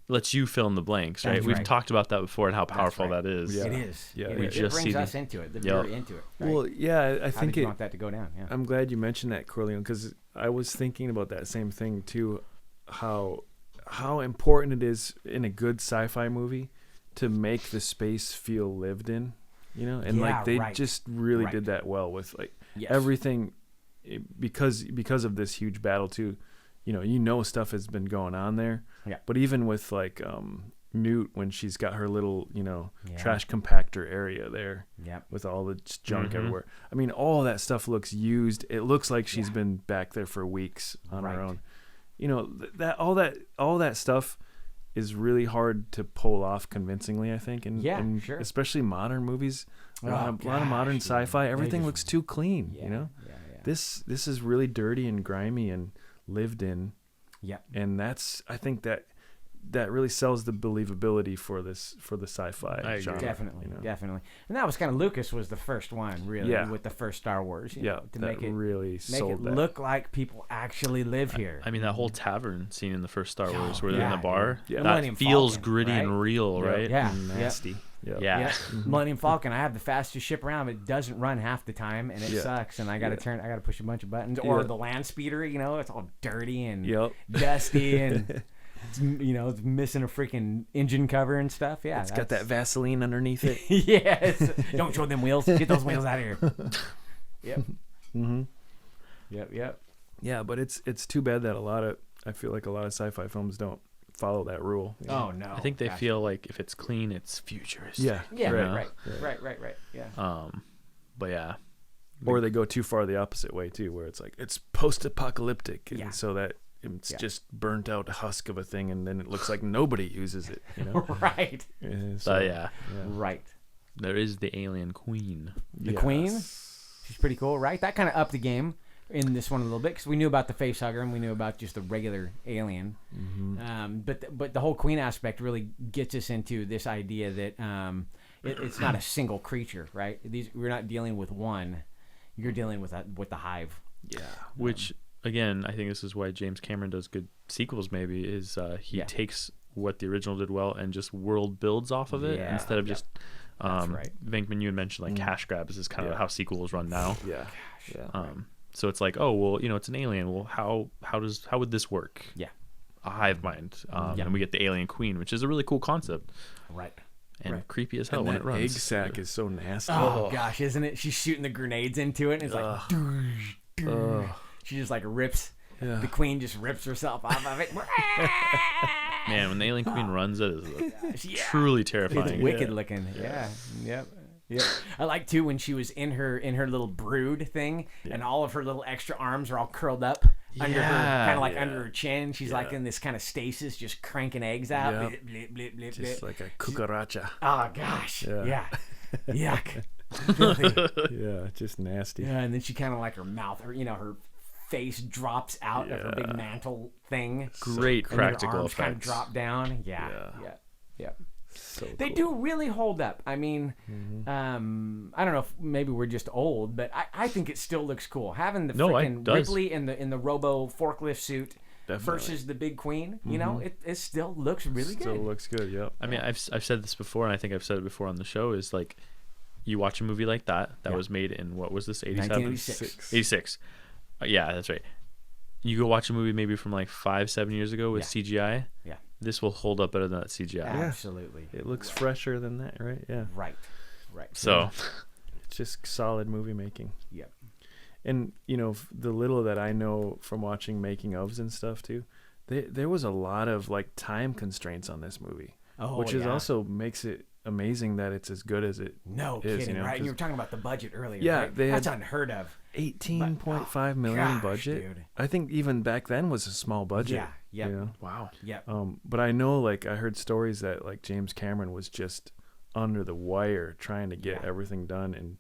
lets you fill in the blanks, right? That's We've right. talked about that before and how powerful right. that is. Yeah. It is. Yeah, It we is. just It see brings the- us into it. The Yep. viewer into it. Right? Well, yeah, I How think did you it. want that to go down? Yeah. I'm glad you mentioned that, Corleone, because I was thinking about that same thing too. How important it is in a good sci-fi movie to make the space feel lived in, and Yeah, like they right. just really Right. did that well with like Yes. everything, because of this huge battle too. Stuff has been going on there. Yeah. But even with like Newt, when she's got her little Yeah. trash compactor area there Yep. with all the just junk Mhm. everywhere. I mean, all that stuff looks used. It looks like she's Yeah. been back there for weeks on Right. her own. That all that stuff is really hard to pull off convincingly, I think. And Yeah, sure. especially modern movies, a lot of gosh, modern yeah. sci-fi, They everything just- looks too clean. Yeah. This is really dirty and grimy and lived in, Yep. and I think that really sells the believability for the sci-fi I agree. genre. Definitely, you know? definitely, and that was kind of Lucas was the first one, really, Yeah. with the first Star Wars, Yeah, to that make it really make sold it that. look like people actually live here. I mean, that whole tavern scene in the first Star Oh, Wars where they're in yeah, the bar, dude. Yeah. that Millennium feels Falcon, gritty and right? real, Yeah. right? Yeah, And yep. nasty. Yeah. Yeah, Millennium Falcon. I have the fastest ship around, but it doesn't run half the time, and it Yeah. sucks. And I got to Yeah. I got to push a bunch of buttons. Or Yeah. the land speeder, it's all dirty and Yep. dusty, and it's missing a freaking engine cover and stuff. Yeah, It's got that that's- Vaseline underneath it. Yes. Don't show them wheels. Get those wheels out of here. Yep. Mm-hmm. Yep. Yeah, but it's too bad that I feel like a lot of sci-fi films don't follow that rule. Oh no. I think they Gosh. feel like if it's clean, it's futuristic. Yeah. Yeah. Right. Right. Yeah. But yeah, Or they go too far the opposite way too, where it's like it's post-apocalyptic, and Yeah. so that it's Yeah. just burnt out husk of a thing, and then it looks like nobody uses it. Right. So, yeah, Right. there is the alien queen. The Queen? She's pretty cool, right? That kind of upped the game in this one a little bit because we knew about the face hugger and we knew about just the regular alien. Mm-hmm. But the whole Queen aspect really gets us into this idea that it's not a single creature, right? We're not dealing with one. You're dealing with the hive. Yeah. Which again, I think this is why James Cameron does good sequels. Maybe is he Yeah. takes what the original did well and just world builds off of it Yeah. instead of just. That's right. Venkman, you had mentioned like cash grabs is kind of Yeah. how sequels run now. Yeah. Yeah. So it's like, oh well, it's an alien. Well, how would this work? Yeah. A hive mind, Yeah. and we get the alien queen, which is a really cool concept Right. and Right. creepy as hell And when that it runs. egg sack is so nasty. Oh, gosh, isn't it? She's shooting the grenades into it, and it's like, Ugh. she just like rips. Yeah. The Queen just rips herself off of it. Man, when the alien queen runs, it is Yeah. truly It's terrifying. wicked looking. Yeah. Yep. I like too when she was in her little brood thing, and all of her little extra arms are all curled up under her, Yeah. kind of like Yeah. under her chin. She's like in this kind of stasis, just cranking eggs out. Yep. Blip, blip, blip, blip, Just blip. like a cucaracha. Oh gosh. Yeah. Yeah. Yuck. Yeah, just nasty. Yeah, and then she kind of like her mouth, her face drops out of her big mantle thing. Great And then her practical arms kind of effects. drop down. Yeah. So They cool. do really hold up. I mean, I don't know if maybe we're just old, but I think it still looks cool. Having the freaking does. Ripley in the robo forklift suit Definitely. versus the big queen, it still looks really Still good. looks good. Yep. I mean, I've said this before, and I think I've said it before on the show. Is like, you watch a movie like that was made in what was this 87? 1986. 86. Yeah, that's right. You go watch a movie maybe from like 5-7 years ago with CGI. Yeah. This will hold up better than that CGI. Absolutely. It looks fresher than that, right? Yeah. Right. So, It's just solid movie making. Yep. And the little that I know from watching making ofs and stuff too, there was a lot of like time constraints on this movie, which is also makes it amazing that it's as good as it No is, kidding, right? You were talking about the budget earlier. Yeah, right? they had- that's unheard of. 18.5 million gosh, budget. dude. I think even back then was a small budget. Yeah. Yep. you know? wow. Yep. But I know, like, I heard stories that like James Cameron was just under the wire trying to get everything done,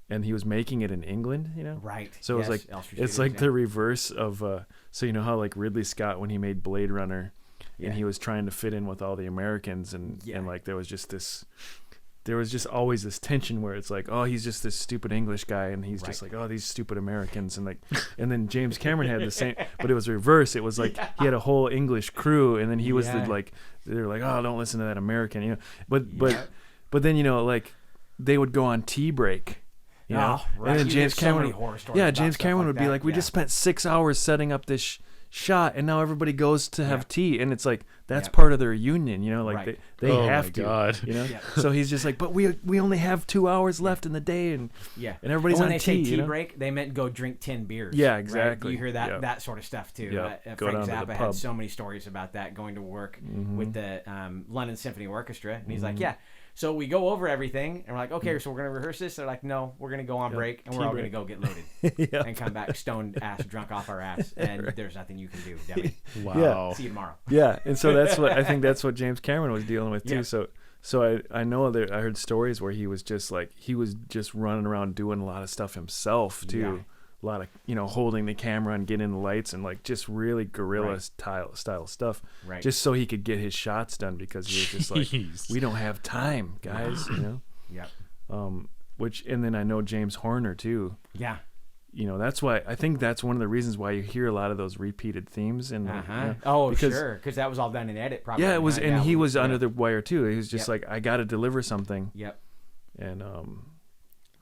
and he was making it in England, Right. So Yes, it was like Elstree it's Studios, like yeah. the reverse of so you know how like Ridley Scott when he made Blade Runner, and he was trying to fit in with all the Americans, and like there was just always this tension where it's like, oh, he's just this stupid English guy, and he's just like, oh, these stupid Americans, and like, and then James Cameron had the same, but it was reverse. It was like he had a whole English crew, and then he was the like, they're like, oh, don't listen to that American, but then like they would go on tea break. Right. And then You James hear so many Cameron, horror stories about James stuff Cameron like would be that. like, we Yeah. just spent 6 hours setting up this shot, and now everybody goes to have tea, and it's like that's part of their union, like Right. they Oh have my to, God. So he's just like, but we only have 2 hours left in the day, and everybody's when on they tea. say tea break, they meant go drink 10 beers. Yeah, right? exactly. You hear that Yep. that sort of stuff too. Yep. Go Frank down to the Zappa had pub. so many stories about that going to work with the London Symphony Orchestra, and he's like, yeah. So we go over everything, and we're like, okay, so we're gonna rehearse this. They're like, no, we're gonna go on break, and we're all gonna go get loaded and come back stoned ass drunk off our ass, and there's nothing you can do, Debbie. Wow. See you tomorrow. Yeah, and so I think that's what James Cameron was dealing with too. Yeah. So I know that I heard stories where he was just running around doing a lot of stuff himself too. Yeah. A lot of holding the camera and getting the lights and like just really guerrilla style stuff, Right. just so he could get his shots done, because he was just like, Jeez. we don't have time, guys. Yep. And then I know James Horner too. Yeah. That's why I think that's one of the reasons why you hear a lot of those repeated themes and because sure, because that was all done in edit, probably. yeah, it was, and he was under the wire too. He was just Yep. like, I got to deliver something. Yep. And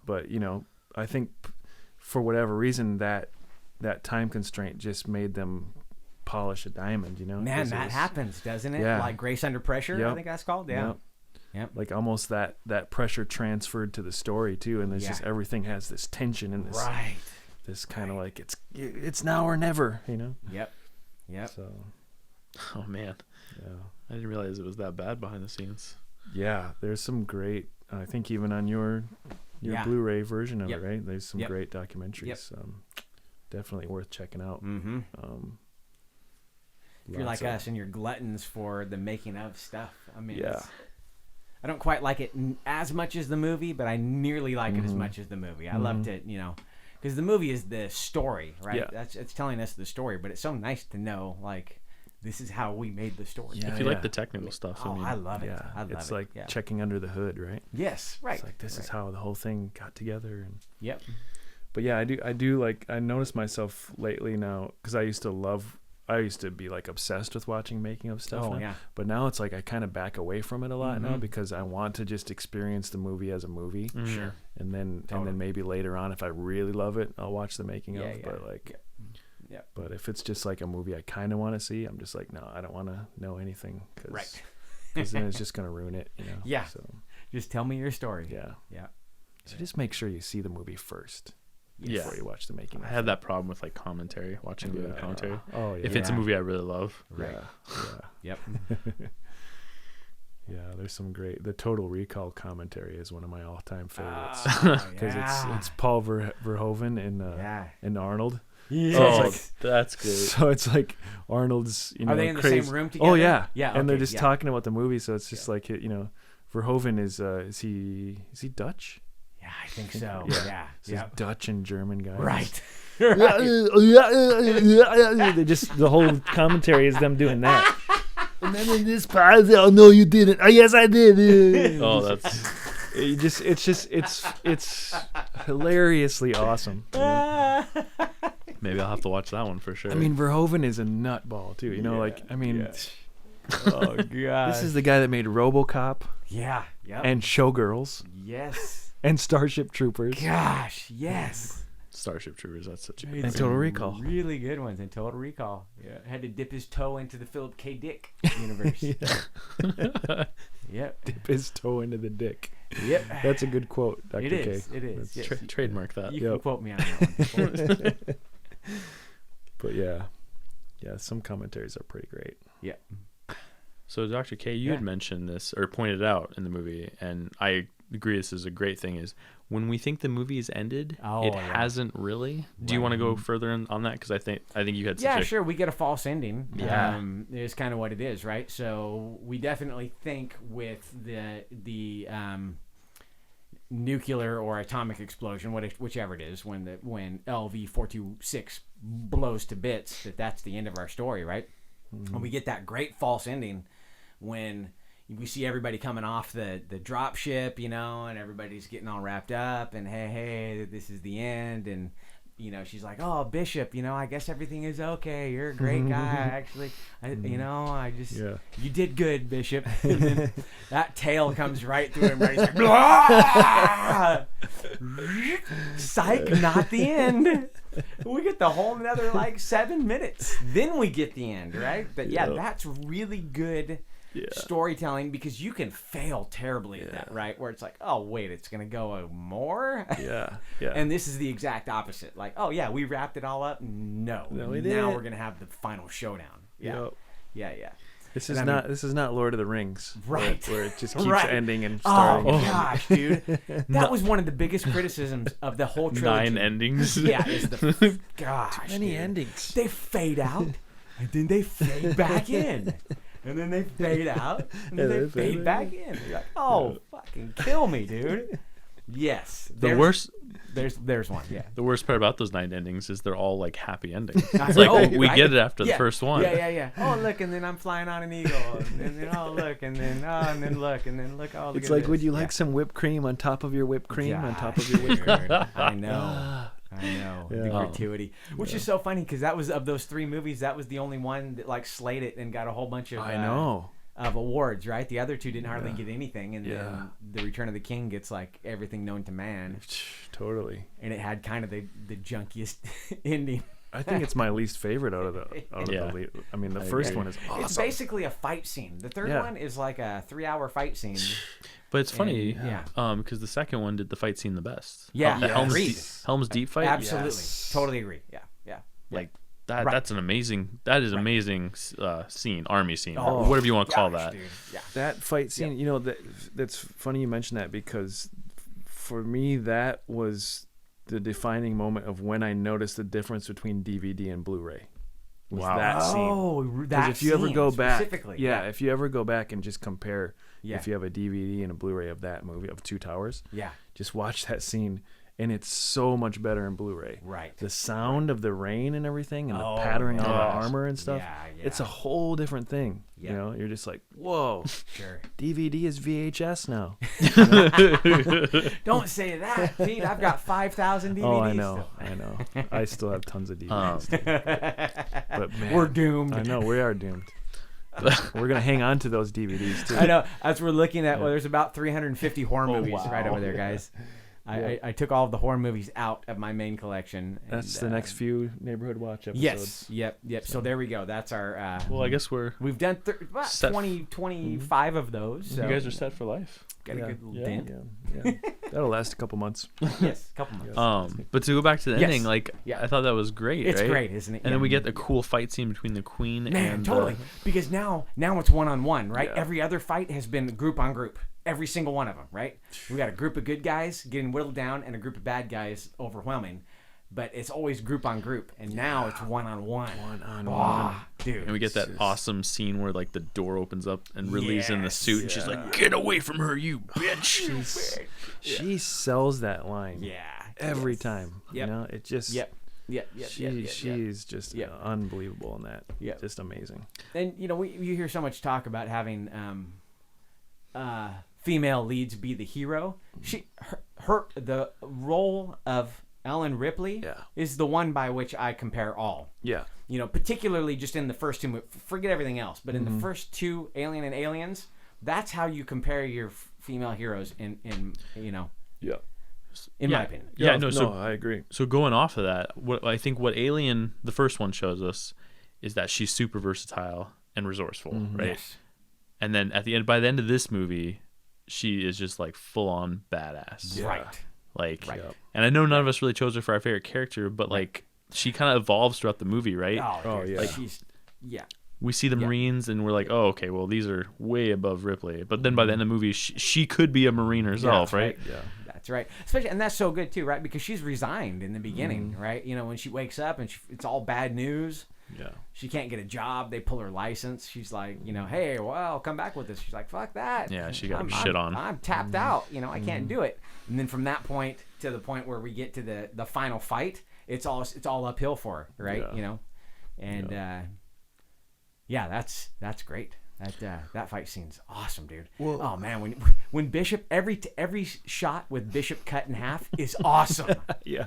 but I think for whatever reason that time constraint just made them polish a diamond. Man, 'cause it that was- happens, doesn't it? Yeah. Like Grace Under Pressure, I Yep. think that's called. Yeah. Yep. Yep. Like almost that pressure transferred to the story too, and there's just everything has this tension and this Right. this kind of like it's now or never. Yep. Yep. So Oh man, yeah. I didn't realize it was that bad behind the scenes. Yeah, there's some great. I think even on your Yeah. Blu-ray version of Yep. it, right? There's some Yep. great documentaries. Yep. Definitely worth checking out. Mm-hmm. If you're like Lots of- us and you're gluttons for the making of stuff, I mean, Yeah. I don't quite like it as much as the movie, but I nearly like it as Mm-hmm. much as the movie. I loved it, because the movie is the story, right? Yeah. It's telling us the story, but it's so nice to know, like, this is how we made the story. Yeah. If you like the technical stuff, Oh, I love it. Yeah, I love it's it. like yeah. checking under the hood, right? Yes, right. It's like this is how the whole thing got together. And Yep. but yeah, I do like, I noticed myself lately now, because I used to be like obsessed with watching making of stuff. Oh, now. yeah. But now it's like I kind of back away from it a lot now, Mhm. because I want to just experience the movie as a movie. Sure. And then Totally. maybe later on, if I really love it, I'll watch the making Yeah, of. yeah. But like, Yeah. but if it's just like a movie I kind of want to see, I'm just like, no, I don't want to know anything, because Right. then it's just gonna ruin it. Yeah. So Just tell me your story. yeah. Yeah. So just make sure you see the movie first Yeah. before you watch the making. I had that problem with like commentary, watching movie commentary. Oh yeah. If it's a movie I really love, Right. Yeah. Yep. Yeah, there's some great. The Total Recall commentary is one of my all-time favorites, Oh, because yeah. it's Paul Verhoeven and Arnold. Yeah. oh, it's that's great. So it's like Arnold's, Are they in the crazy. same room together? Oh yeah, Yeah. and they're okay, just yeah. talking about the movie. So it's just like Verhoeven is he Dutch? Yeah. I think so. Yeah. Yeah. It's just Dutch and German guys. Right. They just, the whole commentary is them doing that. Remember this part? Oh no, you didn't. Oh yes, I did. Oh, that's It's hilariously awesome. You know? maybe I'll have to watch that one for sure. I mean, Verhoeven is a nutball too. You know, Yeah, like I mean, yeah. Oh god. this is the guy that made RoboCop Yeah. Yep. and Showgirls yes. and Starship Troopers. Gosh. Yes. Starship Troopers. That's such a good Made And movie. Total some Recall. Really good ones in Total Recall. Yeah. Had to dip his toe into the Philip K. Dick universe. Yep. Dip his toe into the dick. Yep. That's a good quote, Dr. It K. is. It is. Yes. Trademark that. You can Yep. quote me on that one. But yeah, some commentaries are pretty great. Yeah. So, Dr. K, you had mentioned this or pointed out in the movie, and I agree this is a great thing, is when we think the movie's ended, it hasn't really. Do you want to go further on that? Because I think you had such Sure. We get a false ending. Yeah. Is kind of what it is, right? So we definitely think with the nuclear or atomic explosion, whichever it is, when LV-426 blows to bits, that's the end of our story, right? Mm-hmm. And we get that great false ending when we see everybody coming off the drop ship, and everybody's getting all wrapped up, and hey, this is the end, and she's like, oh, Bishop, I guess everything is okay. You're a great guy, actually. You did good, Bishop. And then that tail comes right through him, right? He's like, blah! Psych, not the end. We get the whole another 7 minutes. Then we get the end, right? But that's really good storytelling, because you can fail terribly at that, right? Where it's like, oh wait, it's gonna go more. Yeah. And this is the exact opposite. Like, oh yeah, we wrapped it all up. No, we now didn't. we're gonna have the final showdown. Yeah, Yep. yeah. This And is not Lord of the Rings, Right. Where it just keeps Right. ending and starting. Oh gosh, dude, that was one of the biggest criticisms of the whole trilogy. 9 endings. Yeah, is the gosh, Many dude. endings. They fade out, and then they fade back in, and then they fade out, and then they fade back in. You're like, oh, fucking kill me, dude. Yes, The worst. There's one. Yeah. The worst part about those 9 endings is they're all happy endings. I It's like know, we right? get it after the Yeah. first one. Yeah. Oh, look, and then I'm flying on an eagle, and then look, and then look, and then look. Oh, look It's at like, this. would you like some whipped cream on top of your whipped cream on top of your whipped Gosh, cream? dude, I know. The Yeah. gratuity, which is so funny, because that was, of those 3 movies, that was the only one that slayed it and got a whole bunch of I know. of awards, right? The other 2 didn't hardly get anything, and Yeah. then The Return of the King gets everything known to man, Totally. and it had kind of the junkiest ending. I think it's my least favorite out of the. I mean, the first one is awesome. It's basically a fight scene. The third Yeah. one is like a 3-hour fight scene. But it's funny, And, because the second one did the fight scene the best. Yeah, the agreed. Helm's Deep fight. Absolutely, Yes. totally agree. Yeah. Like that. Right. That's an amazing. That is amazing scene, army scene, Oh, whatever you want to call gosh, that. dude. Yeah. That fight scene, that's funny you mentioned that, because for me that was the defining moment of when I noticed the difference between DVD and Blu-ray. Was that scene? Oh, Because that if you ever scene go back, specifically, if you ever go back and just compare, Yeah. if you have a DVD and a Blu-ray of that movie of Two Towers, yeah, just watch that scene, and it's so much better in Blu-ray. right. The sound of the rain and everything, and Oh, the patterning of the yes. armor and stuff. Yeah. It's a whole different thing. Yeah. You're just like, whoa, Sure. DVD is VHS now. Don't say that, Pete. I've got 5,000 DVDs. Oh, I know, still. I know. I still have tons of DVDs. But man, We're doomed. I know we are doomed. We're gonna hang on to those DVDs too. I know. As we're looking at, there's about 350 horror movies right wow. over there, guys. Yeah. I took all of the horror movies out of my main collection. That's and, the next few Neighborhood Watch episodes. Yes. Yep. So there we go. That's our. Well, I guess We've done about set- 25 of those. So you guys are set for life. got a good little Yeah. dent. Yeah. That'll last a couple months. Yes, a couple months. But to go back to the Yes. ending, Yeah. I thought that was great. It's right? great, isn't it? And then we get the cool fight scene between the Queen Man, and totally. Because now it's one-on-one, right? Yeah. Every other fight has been group on group. Every single one of them, right? We got a group of good guys getting whittled down and a group of bad guys overwhelming. But it's always group on group. And now it's one-on-one. One-on-one. Ah, dude. And we get that awesome scene where like the door opens up and Ridley's in the suit and she's like, "Get away from her, you bitch!" She sells that line. Yeah. Every time. Yep. You know, it just. Yep. She's just unbelievable in that. Yep. Just amazing. And you hear so much talk about having female leads be the hero. The role of Ellen Ripley is the one by which I compare all. Yeah. Particularly just in the first two, forget everything else, but in the first two, Alien and Aliens, that's how you compare your female heroes in Yeah. in my opinion. So I agree. So going off of that, I think what Alien, the first one, shows us is that she's super versatile and resourceful, right? Yes. And then by the end of this movie, she is just like full on badass. Yeah. Right. Like, Yep. and I know none of us really chose her for our favorite character, but like she kind of evolves throughout the movie, right? Oh, yeah. Like We see the Marines and we're like, oh, okay, well, these are way above Ripley. But then by the end of the movie, she could be a Marine herself, right? Yeah. That's right. Especially, and that's so good too, right? Because she's resigned in the beginning, right? When she wakes up and it's all bad news. Yeah. She can't get a job. They pull her license. She's like, hey, well, come back with us. She's like, fuck that. Yeah, she got shit on. I'm tapped out. I can't do it. And then from that point to the point where we get to the final fight, it's all uphill for her, right? Yeah. And that's great. That fight scene's awesome, dude. Well, oh man, when Bishop every shot with Bishop cut in half is awesome. Yeah.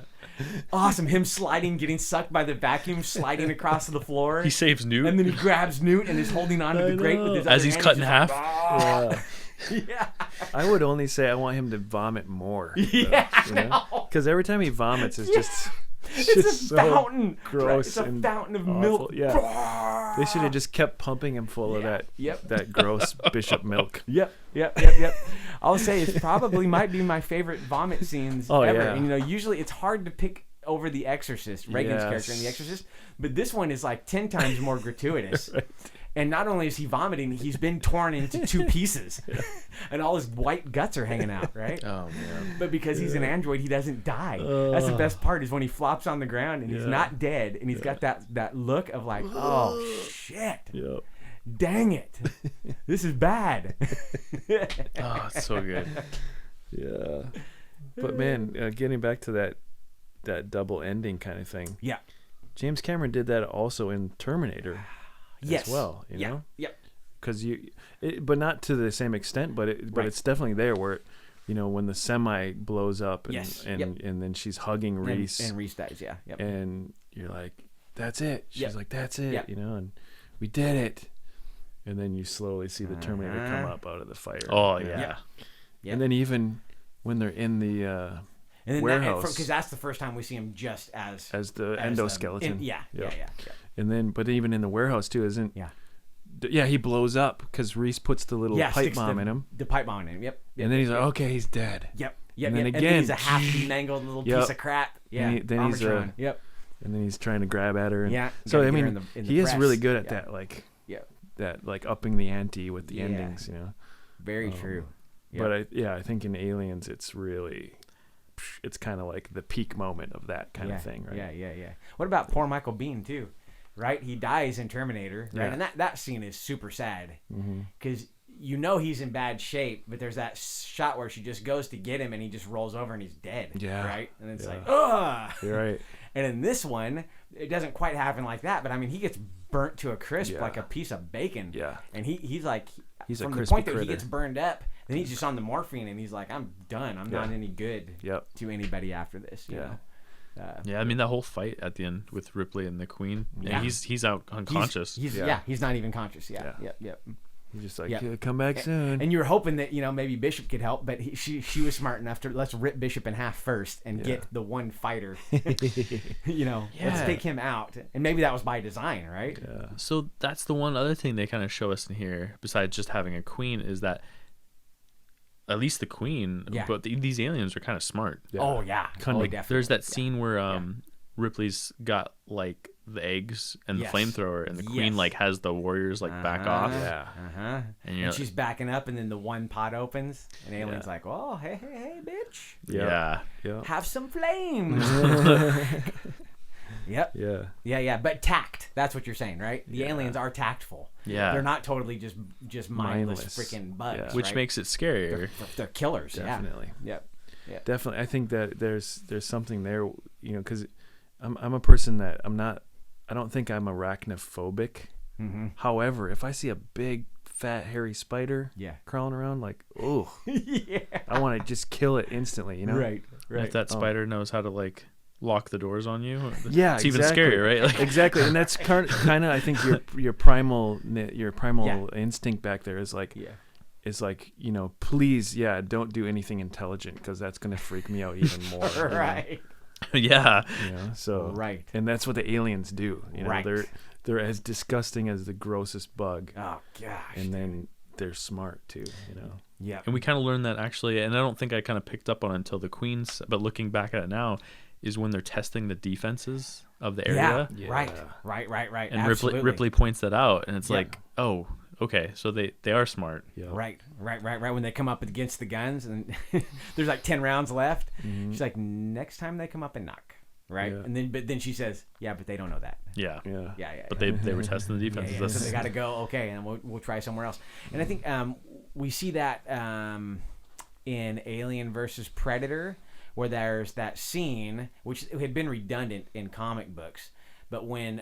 Awesome. Him getting sucked by the vacuum, sliding across the floor. He saves Newt. And then he grabs Newt and is holding on to the grate with his as other he's hand. cut in half. Yeah. I would only say I want him to vomit more. Yeah. Because every time he vomits, it's just. It's a fountain. Gross. Right? It's a and fountain of awful. milk. Yeah. They should have just kept pumping him full of that. Yep. That gross Bishop milk. Yep. I'll say it probably might be my favorite vomit scenes ever. Yeah. And, usually it's hard to pick over The Exorcist, Reagan's Yes. character in The Exorcist, but this one is like 10 times more gratuitous. Right. And not only is he vomiting, he's been torn into 2 pieces, and all his white guts are hanging out, right? Oh man. But because he's an android, he doesn't die. That's the best part, is when he flops on the ground and he's not dead, and he's got that look of like, oh shit, Yep. dang it, this is bad. Oh, it's so good. Yeah. But man, getting back to that double ending kind of thing. Yeah. James Cameron did that also in Terminator. Yes. As well, you know? Yep. Because but not to the same extent, but it's definitely there where, when the semi blows up and and then she's hugging Reese. And Reese dies, yeah. Yep. And you're like, that's it. She's like, that's it, Yep. and we did it. And then you slowly see the Terminator come up out of the fire. Oh yeah. Yep. And then even when they're in the and then warehouse. Because that's the first time we see him just as the endoskeleton. Yeah. And then, but even in the warehouse too, isn't? Yeah, he blows up because Reese puts the little pipe bomb in him. The pipe bomb in him. Yep. And then he's like, okay, he's dead. Yep. And then again, and then he's a half mangled little piece of crap. Yeah. And then he's Yep. And then he's trying to grab at her. And yeah. So I mean, in the he is press. really good at that, like. Yeah. That like upping the ante with the endings, Very true. Yep. But I think in Aliens, it's kind of like the peak moment of that kind of thing, right? Yeah. What about poor Michael Biehn too? Right, he dies in Terminator, right? Yeah. And that scene is super sad because he's in bad shape, but there's that shot where she just goes to get him and he just rolls over and he's dead. Yeah. Right, and it's like, ugh. You're right. And in this one, it doesn't quite happen like that, but I mean, he gets burnt to a crisp like a piece of bacon. Yeah. And he's like, he's from a the point that critter. he gets burned up, then he's just on the morphine and he's like, I'm done. I'm not any good to anybody after this. You know? Yeah, I mean that whole fight at the end with Ripley and the Queen. Yeah, he's out unconscious. He's not even conscious. Yeah. Yep. He's just like, come back soon. And you were hoping that maybe Bishop could help, but she was smart enough to let's rip Bishop in half first and get the one fighter. Let's take him out, and maybe that was by design, right? Yeah. So that's the one other thing they kind of show us in here, besides just having a queen, is that at least the queen, but these aliens are kind of smart. Yeah. Oh yeah, definitely. There's that scene where Ripley's got like the eggs and the flamethrower, and the queen like has the warriors like back off. Yeah. And she's backing up, and then the one pot opens, and Alien's like, "Oh, hey, bitch. Yeah. Have some flames." Yep. Yeah. Yeah. But tact. That's what you're saying, right? The aliens are tactful. Yeah. They're not totally just mindless freaking bugs. Yeah. Which right? makes it scarier. They're killers. Definitely. Yeah. Yep. Definitely. I think that there's something there, because I'm a person that I don't think I'm arachnophobic. Mm-hmm. However, if I see a big fat hairy spider crawling around, like, oh, I want to just kill it instantly, Right. If that spider knows how to like lock the doors on you, yeah, it's even scarier, right? Like, exactly. And that's kind of I think your primal instinct back there is like, please, don't do anything intelligent, because that's gonna freak me out even more. Right. Yeah. So right. And that's what the aliens do. Right. They're as disgusting as the grossest bug. Oh gosh. And then they're smart too. Yeah. And we kind of learned that actually, and I don't think I kind of picked up on it until the Queens, but looking back at it now, is when they're testing the defenses of the area. Yeah. Right. And Absolutely. Ripley points that out, and it's like, oh, okay, so they are smart. Yeah. Right. When they come up against the guns, and there's like 10 rounds left, she's like, next time they come up and knock. Right. Yeah. But then she says, yeah, but they don't know that. Yeah. But they were testing the defenses. Yeah. So they got to go. Okay, and we'll try somewhere else. And I think we see that in Alien versus Predator, where there's that scene which had been redundant in comic books, but when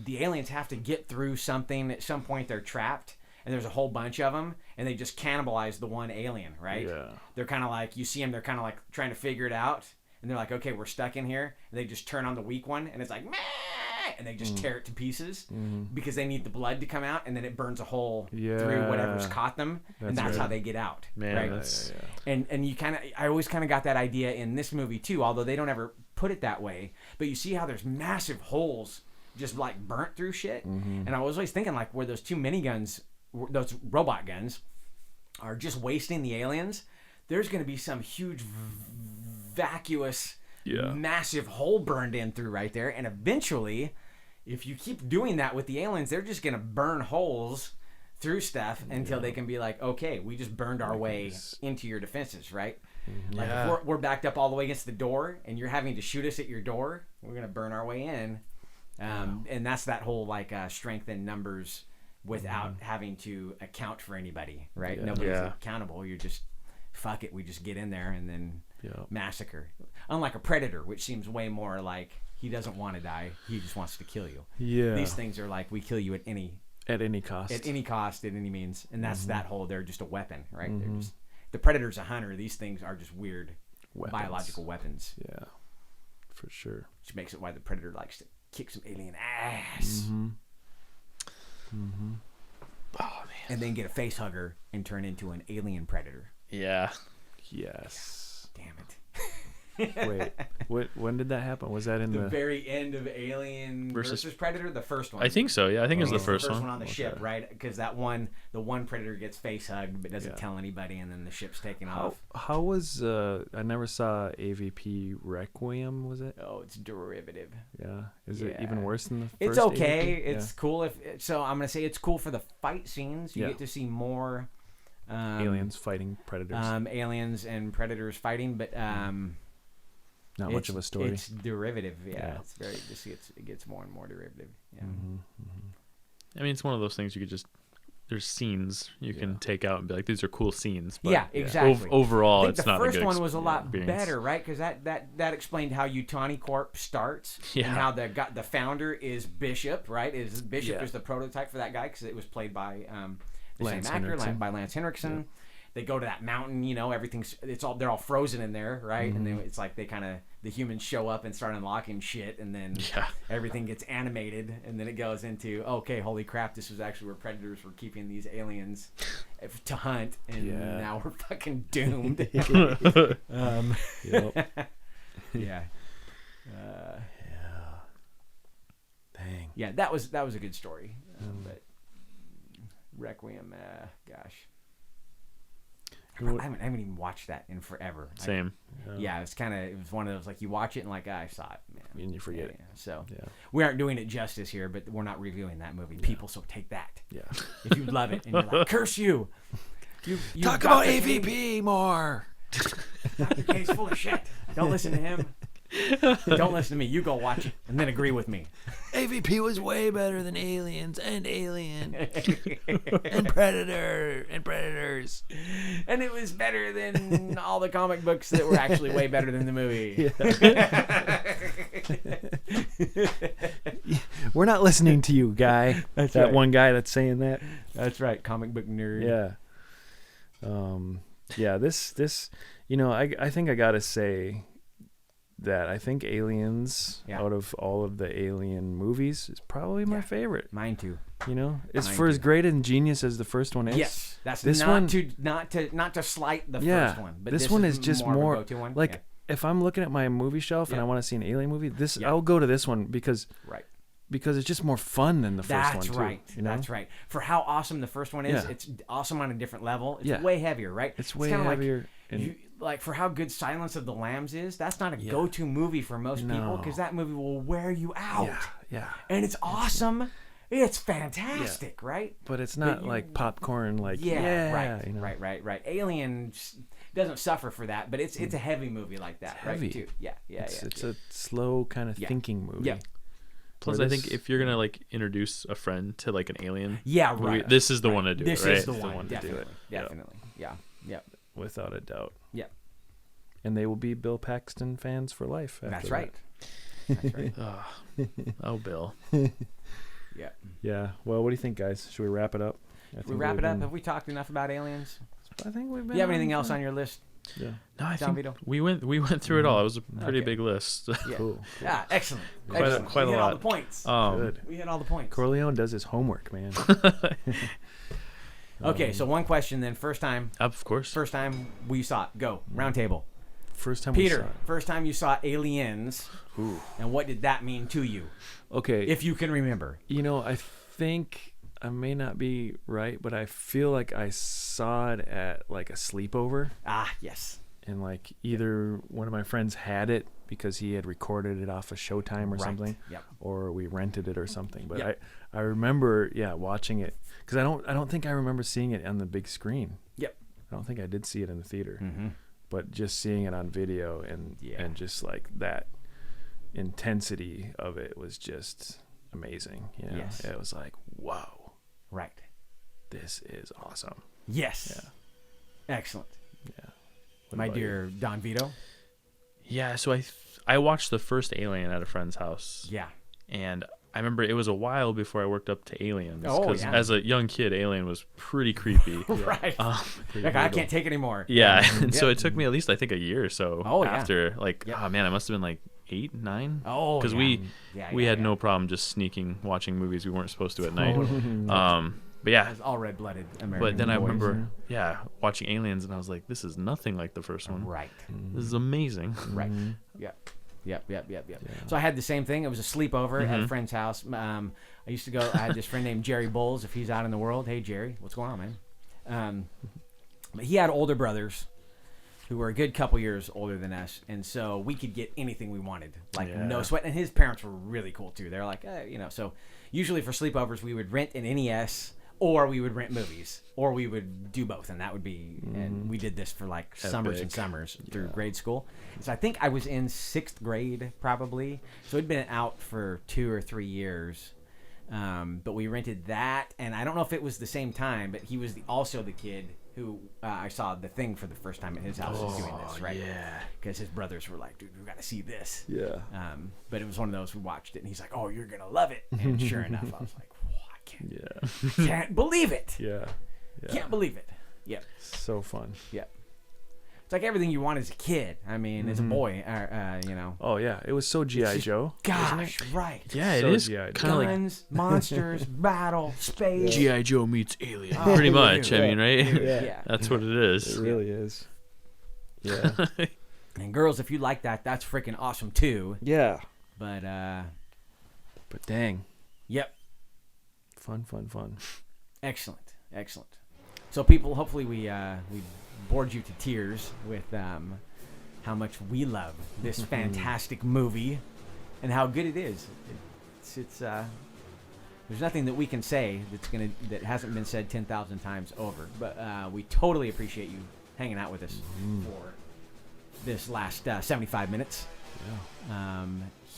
the aliens have to get through something, at some point they're trapped, and there's a whole bunch of them, and they just cannibalize the one alien. Right. Yeah. They're kind of like, you see them, they're kind of like trying to figure it out. And they're like, okay, we're stuck in here. And they just turn on the weak one, and it's like, meh! And they just tear it to pieces because they need the blood to come out, and then it burns a hole through whatever's caught them, and that's how they get out. Man, right? And you I always kind of got that idea in this movie too, although they don't ever put it that way. But you see how there's massive holes just like burnt through shit. And I was always thinking, like, where those two miniguns, those robot guns, are just wasting the aliens, there's going to be some huge vacuous massive hole burned in through right there, and eventually, if you keep doing that with the aliens, they're just gonna burn holes through stuff until they can be like, okay, we just burned our way into your defenses, right? Like if we're backed up all the way against the door and you're having to shoot us at your door, we're gonna burn our way in. And that's that whole like strength in numbers without having to account for anybody, right? Nobody's accountable. You're just, fuck it, we just get in there and then massacre. Unlike a predator, which seems way more like he doesn't want to die, he just wants to kill you. Yeah. These things are like, we kill you at any cost, at any means, and that's that whole, they're just a weapon, right? They're just, the predator's a hunter. These things are just weird biological weapons. Yeah, for sure. Which makes it why the predator likes to kick some alien ass. Oh man! And then get a face hugger and turn into an alien predator. Yeah. Yes. Damn it. Wait, when did that happen? Was that in the very end of Alien versus Predator? The first one. I think so. Yeah, I think it was the first one. On the ship, right? Because the one Predator gets face hugged but doesn't tell anybody, and then the ship's taken off. How was I never saw AVP Requiem? Was it? Oh, it's derivative. Yeah. Is it even worse than the first? It's okay. AVP? It's cool so I'm gonna say it's cool for the fight scenes. You get to see more aliens fighting predators. Aliens and predators fighting, but not much of a story. It's derivative. Yeah. It's very. It gets more and more derivative. Yeah. I mean, it's one of those things you could just. There's scenes you can take out and be like, these are cool scenes. But yeah, exactly. Overall, it's not a good experience. The first one was a lot experience. better, right? Because that explained how Yutani Corp starts and how the founder is Bishop, right? Bishop is the prototype for that guy because it was played by the same actor, by Lance Henriksen. Yeah. They go to that mountain, they're all frozen in there, right? And then it's like the humans show up and start unlocking shit, and then everything gets animated, and then it goes into, okay, holy crap, this was actually where predators were keeping these aliens to hunt, and now we're fucking doomed. Yeah. Dang. Yeah, that was a good story, but Requiem, gosh. I haven't even watched that in forever. Same. It was one of those, like, you watch it and like, I saw it, man. And you forget it. So we aren't doing it justice here, but we're not reviewing that movie. People, so take that. Yeah. If you love it and you're like, curse you. You talk about AVP more. Dr. K's full of shit. Don't listen to him. Don't listen to me. You go watch it and then agree with me. AVP was way better than Aliens and Alien and Predator and Predators. And it was better than all the comic books that were actually way better than the movie. We're not listening to you, guy. That's that right. one guy that's saying that. That's right, comic book nerd. Yeah. Yeah, this I think I gotta say that I think Aliens, out of all of the Alien movies, is probably my favorite. Mine too. It's Mine for as too. great and genius as the first one is. Yes, that's this not one, to slight the first one, but this one is just more of a go-to one. like if I'm looking at my movie shelf and I want to see an Alien movie, I'll go to this one because it's just more fun than the first one too. That's right. For how awesome the first one is, it's awesome on a different level. It's way heavier, right? It's way heavier. Like for how good Silence of the Lambs is, that's not a go-to movie for most people because that movie will wear you out. Yeah. And it's awesome. It's fantastic, right? But it's not like popcorn. Like right. Alien doesn't suffer for that, but it's a heavy movie like that, heavy. right? Too. Yeah. It's a slow kind of thinking movie. Yeah. Plus, I think if you're gonna like introduce a friend to like an Alien, right. this is the one to do it. This right? is the one to do it. Definitely. Yeah. Without a doubt. Yeah. And they will be Bill Paxton fans for life. That's after right. that. That's right. Oh, Bill. Yeah. Yeah. Well, what do you think, guys? Should we wrap it up? We wrap it up. Have we talked enough about aliens? I think we've been. Do you have anything else on your list? Yeah. No, I Don think Vito? we went through it all. It was a pretty Okay. big list. Yeah. Cool. Yeah. Excellent. Quite a we hit all lot. the points. Good. We hit all the points. Corleone does his homework, man. Okay, so one question then. First time Of course. we saw it. Go. Round table. First time we saw Peter, it. first time you saw Aliens, Ooh. and what did that mean to you? Okay. If you can remember. I think I may not be right, but I feel like I saw it at like a sleepover. Ah, yes. And like either one of my friends had it because he had recorded it off of Showtime or something, or we rented it or something. But I remember watching it because I don't think I remember seeing it on the big screen. Yep. I don't think I did see it in the theater, but just seeing it on video and just like that intensity of it was just amazing. Yes. It was like, wow, right. This is awesome. Yes. Yeah. Excellent. Yeah. My dear Don Vito. Yeah, so I watched the first Alien at a friend's house. Yeah. And I remember it was a while before I worked up to Aliens. Oh, Because yeah. as a young kid, Alien was pretty creepy. Right. Like, I can't take it anymore. Yeah, and so it took me at least I think a year or so after. Like, Yep. oh man, I must have been like 8, 9. Oh, because yeah. we had no problem just sneaking watching movies we weren't supposed to at night. But yeah, As all red-blooded American but then I boys. remember watching Aliens and I was like, this is nothing like the first one. Right. This is amazing. Right. Yep. So I had the same thing. It was a sleepover at a friend's house. I used to go. I had this friend named Jerry Bowles. If he's out in the world, hey Jerry, what's going on, man? But he had older brothers who were a good couple years older than us, and so we could get anything we wanted, like no sweat. And his parents were really cool too. They're like, So usually for sleepovers, we would rent an NES. Or we would rent movies, or we would do both, and that would be. And we did this for like summers and summers through grade school. So I think I was in 6th grade probably. So it'd been out for 2 or 3 years, but we rented that, and I don't know if it was the same time, but he was also the kid who I saw The Thing for the first time at his house doing this, right? Yeah. Because his brothers were like, dude, we got to see this. Yeah. But it was one of those we watched it, and he's like, oh, you're gonna love it, and sure enough, I was like. Can't believe it. Yeah. Can't believe it. Yep. So fun. Yep. It's like everything you want as a kid. I mean, as a boy, Oh yeah, it was so G.I. Joe. Gosh, right. Yeah, So it is G.I. Joe. kind of like Guns, monsters, battle, space. G.I. Joe meets Alien. Oh, Pretty much. dude. I mean, right? Yeah. That's what it is. It really is. Yeah. And girls, if you like that, that's freaking awesome too. Yeah. But dang. yep. Fun. Excellent. So people, hopefully we bored you to tears with how much we love this fantastic movie and how good it is. It's there's nothing that we can say that hasn't been said 10,000 times over. But we totally appreciate you hanging out with us for this last 75 minutes.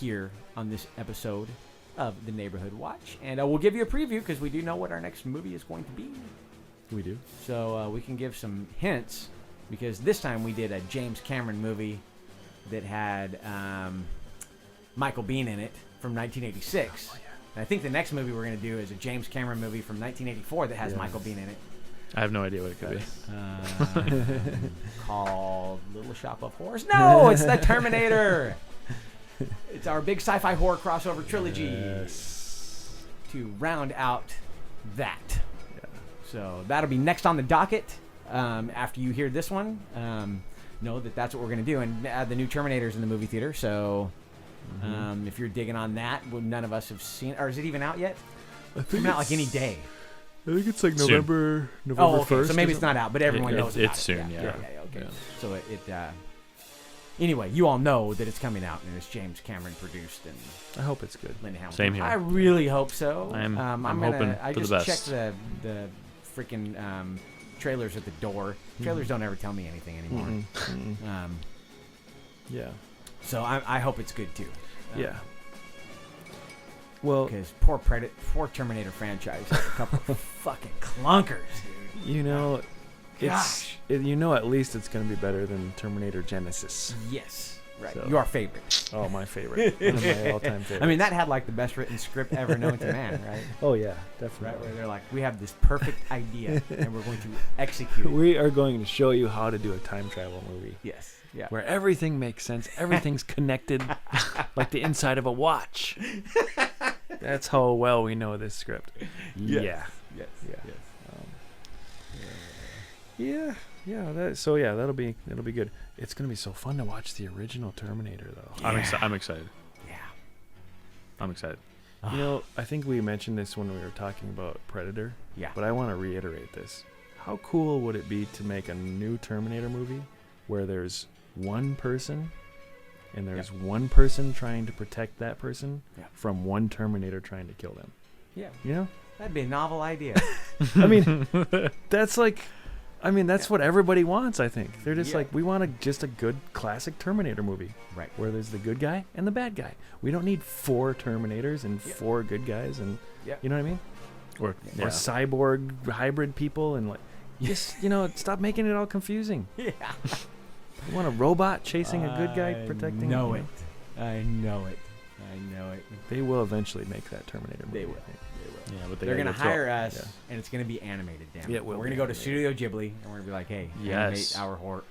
here on this episode of the Neighborhood Watch. And we'll give you a preview because we do know what our next movie is going to be. We do. So we can give some hints because this time we did a James Cameron movie that had Michael Biehn in it from 1986. Oh, yeah. And I think the next movie we're going to do is a James Cameron movie from 1984 that has Michael Biehn in it. I have no idea what it could be. Called Little Shop of Horrors? No, it's the Terminator. It's our big sci-fi horror crossover trilogy to round out that. Yeah. So that'll be next on the docket. After you hear this one, know that that's what we're going to do. And the new Terminator's in the movie theater. So if you're digging on that, none of us have seen it. Or is it even out yet? It's coming out like any day. I think it's like November 1st. So maybe it's not out, but everyone knows it's soon. Yeah. Okay. Yeah. So anyway, you all know that it's coming out and it's James Cameron produced, and I hope it's good. Linda Hamilton. Same here. I really hope so. I'm hoping I for just the best. checked the freaking trailers at the door. Trailers don't ever tell me anything anymore. Yeah. So I hope it's good too. Yeah. Well, because poor Terminator franchise had a couple of fucking clunkers, dude. You know, at least it's going to be better than Terminator Genesis. Yes, right. So. Your favorite. Oh, my favorite. One of my all-time favorites. I mean, that had like the best written script ever known to man, right? Oh yeah, definitely. Right, where they're like, we have this perfect idea and we're going to execute it. We are going to show you how to do a time travel movie. Yes. Yeah. Where everything makes sense, everything's connected, like the inside of a watch. That's how well we know this script. Yes. Yeah. That'll be good. It's gonna be so fun to watch the original Terminator, though. Yeah. I'm excited. Yeah. I'm excited. You know, I think we mentioned this when we were talking about Predator. Yeah. But I want to reiterate this. How cool would it be to make a new Terminator movie where there's one person and there's one person trying to protect that person from one Terminator trying to kill them? Yeah. You know? That'd be a novel idea. I mean, that's what everybody wants, I think. They're just like, we want just a good classic Terminator movie. Right. Where there's the good guy and the bad guy. We don't need 4 Terminators and 4 good guys and you know what I mean? Or cyborg hybrid people and just, stop making it all confusing. Yeah. You want a robot chasing a good guy protecting I know it. They will eventually make that Terminator movie. They will. Yeah, but they're going to hire us, and it's going to be animated, damn it. Yeah, we're going to go to Studio Ghibli, and we're going to be like, hey, animate our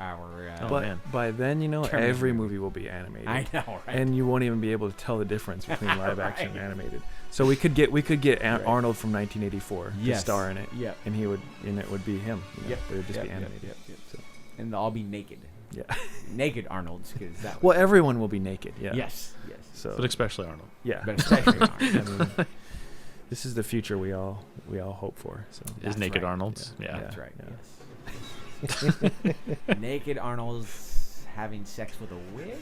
but by then, Terminator. Every movie will be animated. I know, right? And you won't even be able to tell the difference between live action and animated. So we could get Arnold from 1984 to star in it. Yeah. And it would be him. It would just be animated. So. And they'll all be naked. Yeah. Naked Arnolds, because that. Well, everyone will be naked. Yeah. Yes. So. But especially Arnold. Yeah. But especially Arnold. This is the future we all hope for. So. Is naked Arnold's? Yeah. That's right. Yes. Naked Arnold's having sex with a witch.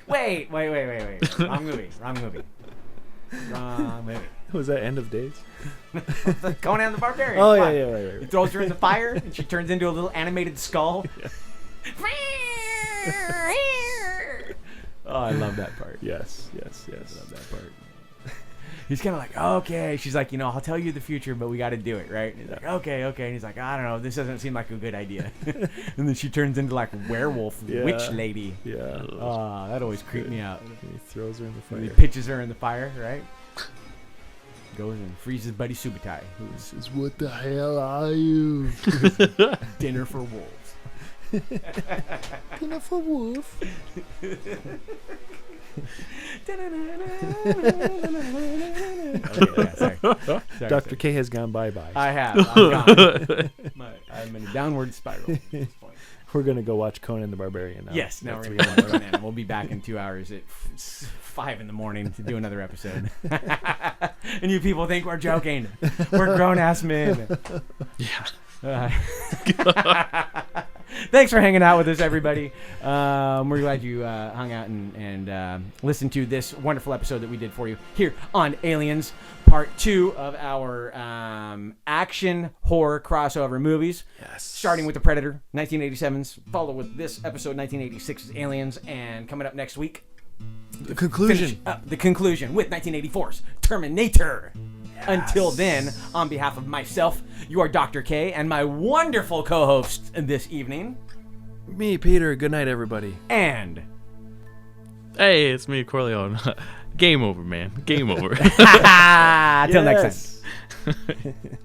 Wait. Wrong movie. Was that End of Days? Conan the Barbarian. Oh yeah, right. He throws her in the fire, and she turns into a little animated skull. Yeah. Oh, I love that part. Yes. I love that part. He's kind of like, okay. She's like, I'll tell you the future, but we got to do it, right? And he's like, okay. And he's like, I don't know. This doesn't seem like a good idea. And then she turns into like a werewolf witch lady. Yeah. Oh, that always creeped me out. And he throws her in the fire. And he pitches her in the fire, right? Goes and frees buddy Subutai, who says, "What the hell are you?" Dinner for wolves. Dinner for wolf. Sorry. Dr. K has gone bye-bye. I have. I'm gone. I'm in a downward spiral at this point. We're going to go watch Conan the Barbarian now. Yes, now we're going to go watch Conan. We'll be back in 2 hours at 5 in the morning to do another episode. And you people think we're joking. We're grown-ass men. Yeah. Thanks for hanging out with us, everybody. We're glad you hung out and listened to this wonderful episode that we did for you here on Aliens, Part 2 of our action horror crossover movies. Yes. Starting with The Predator, 1987's, followed with this episode, 1986's Aliens, and coming up next week, The conclusion. finish up the conclusion with 1984's Terminator. Until then, on behalf of myself, you are Dr. K, and my wonderful co-host this evening, Me, Peter. Good night, everybody. and Hey, it's me, Corleone. Game over, man. Game over. till next time.